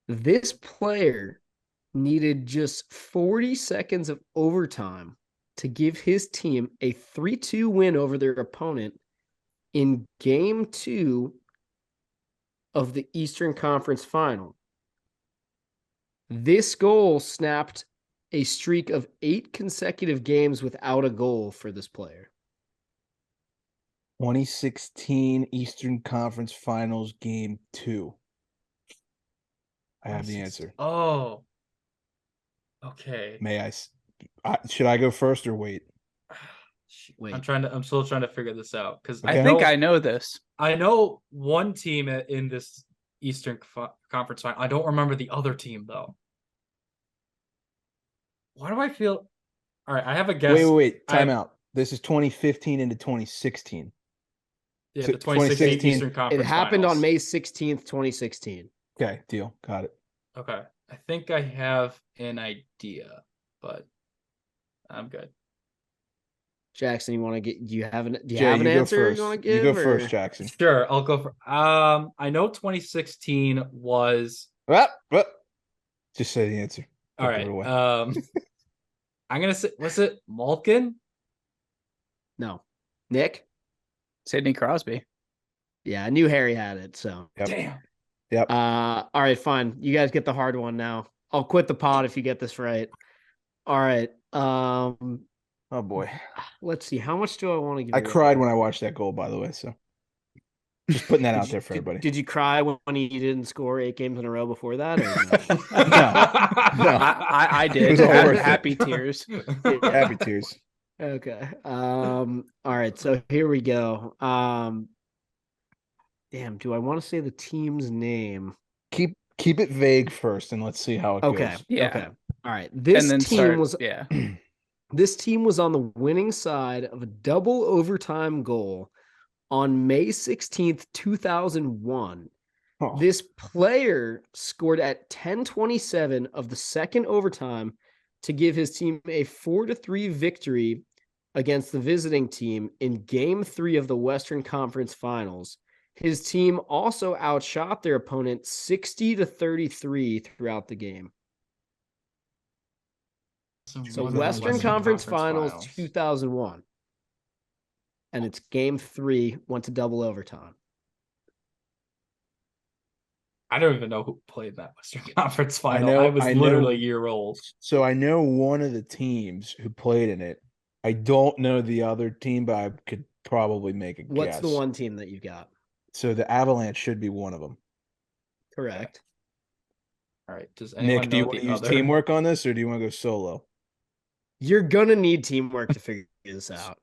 this player needed just 40 seconds of overtime to give his team a 3-2 win over their opponent in Game 2 of the Eastern Conference Final. This goal snapped a streak of 8 consecutive games without a goal for this player. 2016 Eastern Conference Finals Game 2. I have the answer. Oh. Okay. May I? Should I go first or wait? Wait. I'm still trying to figure this out, because Okay. I think I know this. I know one team in this Eastern Conference final. I don't remember the other team though. Why do I feel? All right, I have a guess. Wait. Time out. This is 2015 into 2016. Yeah, So the 2016 2016, Eastern Conference. It happened finals. on May 16th, 2016. Okay, deal. Got it. Okay, I think I have an idea, but I'm good. Jackson, you want to get? Do you have an Jay, have an you go answer first. you want to You give? go first, Jackson. Sure, I'll go for. I know 2016 was. Just say the answer. All Don't give right. it away. I'm gonna say, was it Malkin? No, Nick. Sidney Crosby. Yeah, I knew Harry had it. So, Yep. Damn. Yep. all right, fine. You guys get the hard one now. I'll quit the pod if you get this right. All right. Oh boy. Let's see. How much do I want to give? I you? cried when I watched that goal, by the way. So just putting that out there for everybody. Did you cry when he didn't score 8 games in a row before that? Or No. I It did. was all worth it. Happy tears. Happy tears. Okay. All right. So here we go. Damn. Do I want to say the team's name? Keep it vague first, and let's see how it Okay. goes. Yeah. Okay. All right. And then start. Yeah. This team was on the winning side of a double overtime goal on May 16th, 2001. Oh, This player scored at 10:27 of the second overtime to give his team a 4-3 victory against the visiting team in Game 3 of the Western Conference Finals. His team also outshot their opponent 60-33 throughout the game. So Western Conference Finals 2001. And it's Game 3, went to double overtime. I don't even know who played that Western Conference I final. know- I was I know- literally a year old. so I know one of the teams who played in it. I don't know the other team, but I could probably make a What's guess. the one team that you've got? So the Avalanche should be one of them. Correct. All right. Does anyone Nick, do you know want to the use other? teamwork on this, or do you want to go solo? You're gonna need teamwork to figure this out.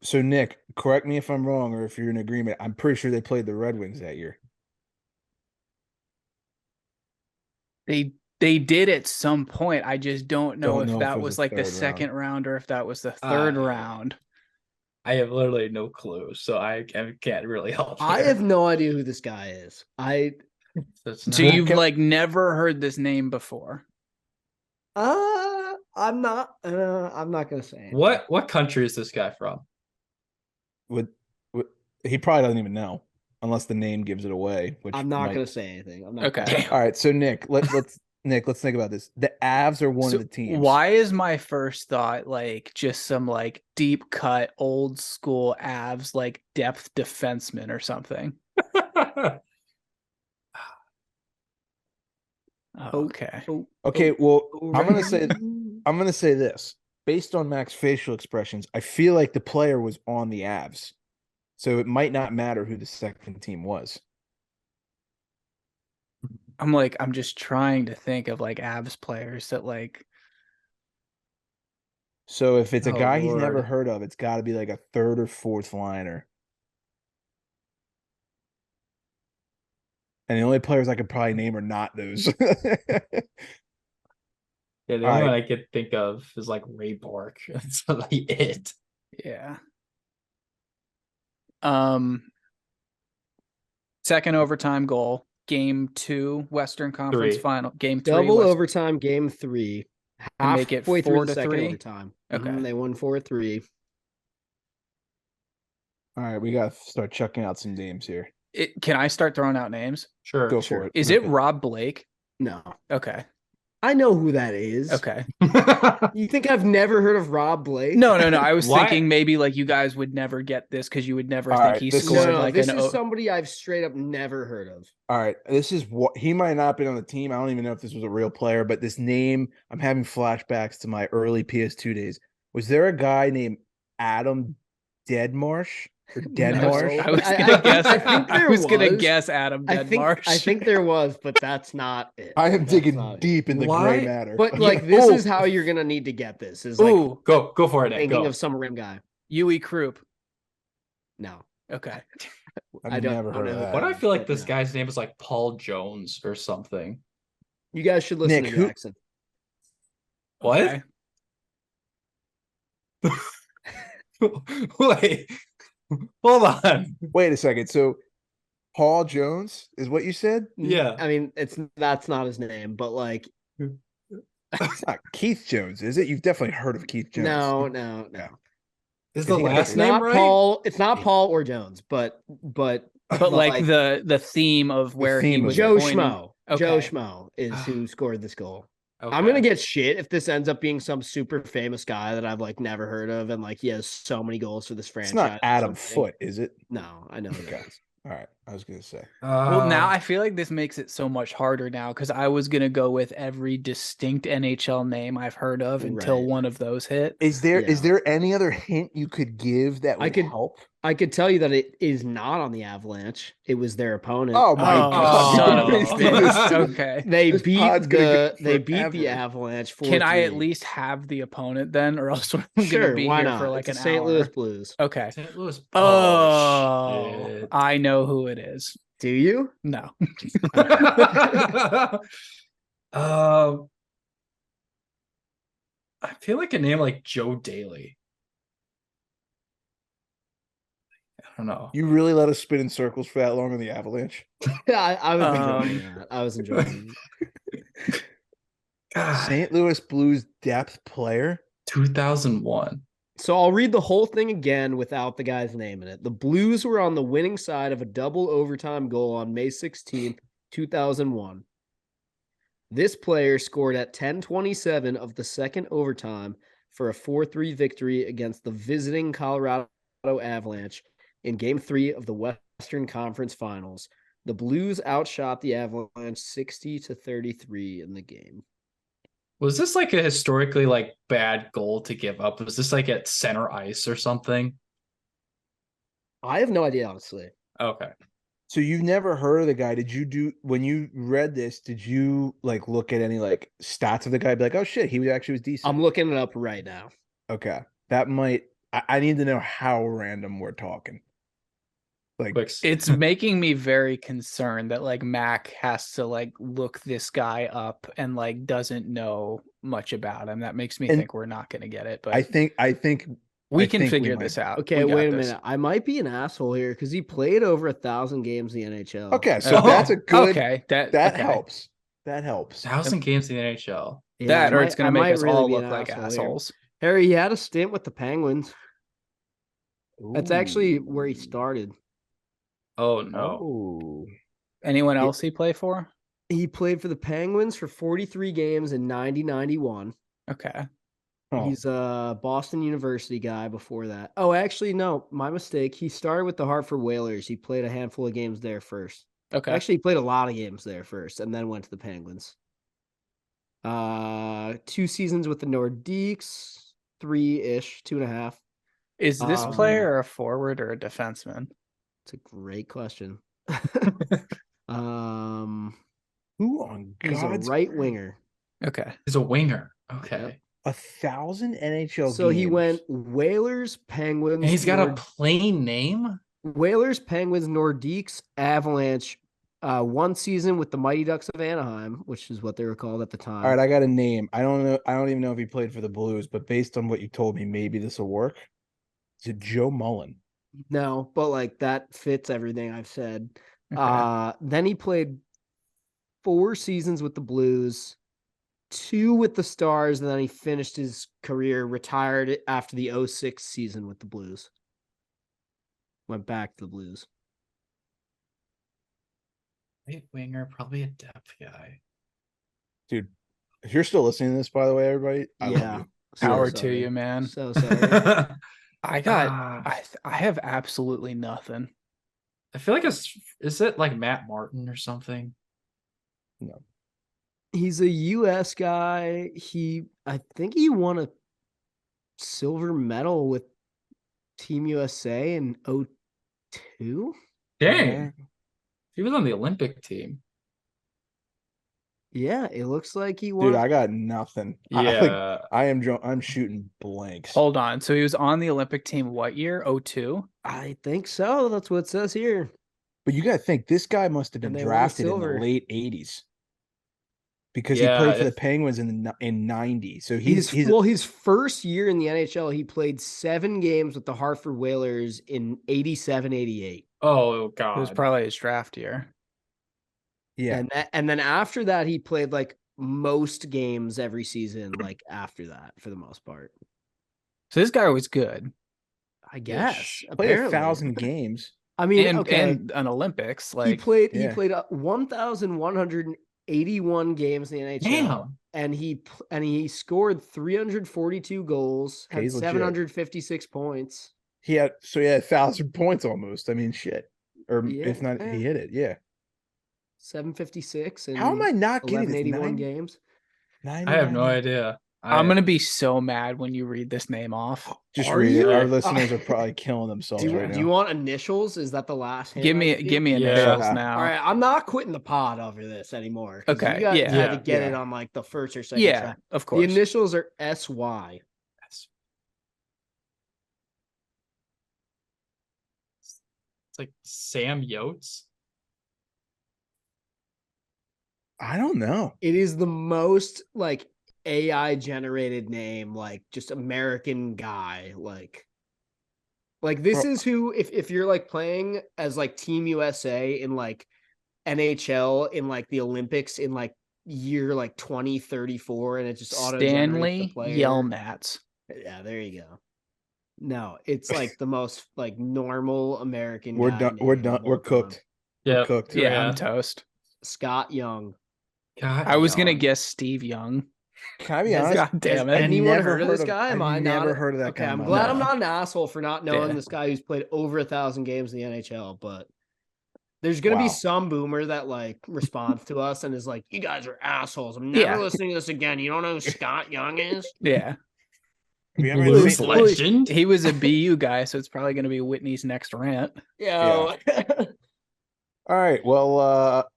So Nick, correct me if I'm wrong, or if you're in agreement. I'm pretty sure they played the Red Wings that year. They did at some point. I just don't know Don't if know if that it was was the like the third second round. round or if that was the third Uh, round. I have literally no clue, so I can't really help. I here. have no idea who this guy is. It's So not- you've can- like never heard this name before. I'm not gonna say anything. what country is this guy from? Would he probably doesn't even know unless the name gives it away. Which I'm not might- gonna say anything. I'm not Okay. Damn. All right, so Nick, let's think about this. The Avs are one So of the teams. why is my first thought like just some like deep cut old school Avs like depth defenseman or something? Okay. Okay, well, I'm gonna right. say this. Based on Mac's facial expressions, I feel like the player was on the Avs. So it might not matter who the second team was. I'm just trying to think of like Avs players that like So if it's a Oh, guy he's never Lord. heard of, it's got to be like a third or fourth liner. And the only players I could probably name are not those. Yeah, the All only right. one I could think of is like Ray Bork. That's like it. yeah. Second overtime goal, Game 2, Western Conference Three. Final, Game 3, Double West- overtime, Game 3. And make it Halfway through the 4-3? second overtime. Okay. They won 4-3. All right, we got to start checking out some names here. Can I start throwing out names? Sure. Go sure. for it. Is it Rob Blake? No, Okay. I know who that is. Okay. You think I've never heard of Rob Blake? No. I was Why- thinking maybe like you guys would never get this because you would never All think right, he this is- scored No, like this an. is somebody I've straight up never heard of. All right, this is what he might not have been on the team. I don't even know if this was a real player, but this name, I'm having flashbacks to my early PS2 days. Was there a guy named Adam Deadmarsh or Deadmarsh? I was I- gonna I- guess. I think I there was gonna was. guess Adam Deadmarsh. I think there was, but that's not it. I am That's digging not it. deep in the Why? gray matter. But like, this Oh, is how you're gonna need to get this. Is like Ooh, Go for it, Nick. thinking Go. of some random guy. Yui Krupp. No, Okay. I've I don't never heard know of who that. Why do I feel like but this no. guy's name is like Paul Jones or something? you guys should listen Nick, to who- Jackson. What? Okay. Wait. Hold on. Wait a second. So Paul Jones is what you said? Yeah. I mean, that's not his name, but like, It's not Keith Jones, is it? You've definitely heard of Keith Jones. no. Yeah. Is I the think last It's name not right? Paul. It's not Paul or Jones, but But like the theme of where he theme of was it. Joe pointing- Schmo. Okay. Joe Schmo is who scored this goal. Okay. I'm gonna get shit if this ends up being some super famous guy that I've like never heard of, and like he has so many goals for this It's franchise. not or Adam something. Foote, is it? No, I know who Okay. that is. All right. I was gonna say. Well, now I feel like this makes it so much harder now because I was gonna go with every distinct NHL name I've heard of until Right. one of those hit. Is Yeah. there any other hint you could give that would help? I could tell you that it is not on the Avalanche. It was their opponent. Oh my god! son of a This- bitch. Okay. They This beat pod's gonna go they beat the forever. Avalanche 4-3. Can I at least have the opponent then, or else I'm gonna Sure, be why here not? for like It's an the St. hour. Louis Blues. Okay. St. Louis. Oh, shit. I know who it is. Do you? No. I feel like a name like Joe Daly. I don't know. You really let us spin in circles for that long on the Avalanche? I was enjoying that. I was enjoying it. God, St. Louis Blues depth player. 2001. So I'll read the whole thing again without the guy's name in it. The Blues were on the winning side of a double overtime goal on May 16th, 2001. This player scored at 10:27 of the second overtime for a 4-3 victory against the visiting Colorado Avalanche in Game 3 of the Western Conference Finals. The Blues outshot the Avalanche 60-33 in the game. Was this like a historically like bad goal to give up? Was this like at center ice or something? I have no idea, honestly. Okay. So you've never heard of the guy? Did you do when you read this? Did you like look at any like stats of the guy? Be like, oh shit, he actually was decent. I'm looking it up right now. Okay, that might. I need to know how random we're talking. Like It's making me very concerned that like Mac has to like look this guy up and like doesn't know much about him. That makes me think we're not going to get it. But I think we can figure this out. Okay, We got wait a this. minute. I might be an asshole here because he played over 1,000 games in the NHL. Okay, so Oh, that's a good. Okay, that That okay. helps. That helps. 1,000 games in the NHL. Yeah, That I or it's going to might make us really all be look an like asshole here. assholes. Harry, he had a stint with the Penguins. That's actually where he Ooh. started. Oh no. Oh. Anyone else he play for? He played for the Penguins for 43 games in 90-91. Okay. Oh. He's a Boston University guy before that. Oh, actually, no, my mistake. He started with the Hartford Whalers. He played a handful of games there first. Okay. Actually, he played a lot of games there first and then went to the Penguins. 2 seasons with the Nordiques, 3-ish, 2.5. Is this player a forward or a defenseman? It's a great question. Who on He's God's a right winger. Okay. He's a winger. Okay. 1,000 NHL So he games. went Whalers, Penguins. And he's got a plain name? Whalers, Penguins, Nordiques, Avalanche. 1 season with the Mighty Ducks of Anaheim, which is what they were called at the time. All right, I got a name. I don't know. I don't even know if he played for the Blues, but based on what you told me, maybe this will work. Is it Joe Mullen? No, but like that fits everything I've said. Okay. Then he played 4 seasons with the Blues, 2 with the Stars, and then he finished his career, retired after the 2006 season with the Blues. Went back to the Blues. Right winger, probably a depth guy. Dude, if you're still listening to this, by the way, everybody, I love Yeah. you. Power to sorry. you, man. So sorry. I got Ah. I have absolutely nothing. I feel like is it like Matt Martin or something? No. He's a US guy. I think he won a silver medal with Team USA in 2002. Dang. He was on the Olympic team. Yeah, it looks like he won. Dude, I got nothing. Yeah. I'm shooting blanks. Hold on. So he was on the Olympic team what year? 02? I think so. That's what it says here. But you got to think this guy must have been And they won drafted in the silver. late 80s because he Yeah, played for the if- Penguins in 90. So His first year in the NHL, he played 7 games with the Hartford Whalers in 87-88. Oh It god. was probably his draft year. yeah. And then after that, he played like most games every season, like after that, for the most part. So this guy was good. I guess. Played Apparently. 1,000 games. I mean, And okay. and an Olympics. he Like played yeah. 1,181 games in the NHL. Damn. And he scored 342 goals, Okay, had he's legit. 756 points. He had 1,000 points almost. I mean, shit. or Yeah, if not, he hit it. Yeah. 756 and How am I not getting this? 1181 games. I have no idea. I'm gonna be so mad when you read this name off. Just Are read it. you? Our listeners are probably killing themselves Do right you now. want initials? Is that the last hand? Give me initials Yeah. now. All right, I'm not quitting the pod over this anymore. 'Cause Okay, you guys yeah. had to get Yeah. it on like the first or second Yeah, try. of The course. initials are SY. It's like Sam Yotes. I don't know. It is the most like AI generated name, like just American guy. Like this Bro. is who if you're like playing as like Team USA in like NHL in like the Olympics in like year like 2034 and it just auto generates the Stanley player. Yelmats. Yeah, there you go. No, it's like the most like normal American We're guy done. We're name done. of We're all time. cooked. We're Yeah. cooked. Yeah, I'm toast. Scott Young. God, I was gonna Young. guess Steve Young. Can I be Has honest? God damn Has it. anyone never heard of this heard of- guy? Am I've I never not? heard of that Okay, guy in I'm my glad I'm life. not an asshole for not knowing Yeah. this guy who's played over 1,000 games in the NHL, but there's gonna Wow. be some boomer that like responds to us and is like, "You guys are assholes. I'm never Yeah. listening to this again. You don't know who Scott Young is?" Yeah. Have you ever Blues seen- legend. He was a BU guy, so it's probably gonna be Whitney's next rant. Yo, All right. Well,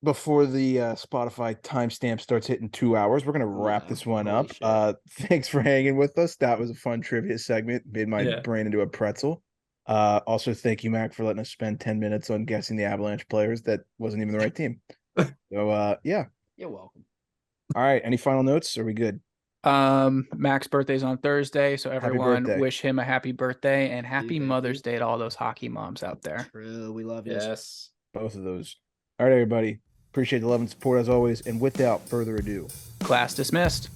before the Spotify timestamp starts hitting 2 hours, we're gonna wrap Yeah, this one holy up. shit. Thanks for hanging with us. That was a fun trivia segment. Made my Yeah. brain into a pretzel. Also, thank you, Mac, for letting us spend 10 minutes on guessing the Avalanche players that wasn't even the right team. So, yeah. You're welcome. All right. Any final notes? Are we good? Mac's birthday's on Thursday, so everyone birthday. wish him a happy birthday and happy thank Mother's you. Day to all those hockey moms out there. True, we love you. Yes. Both of those. All right, everybody. Appreciate the love and support as always. And without further ado, Class dismissed.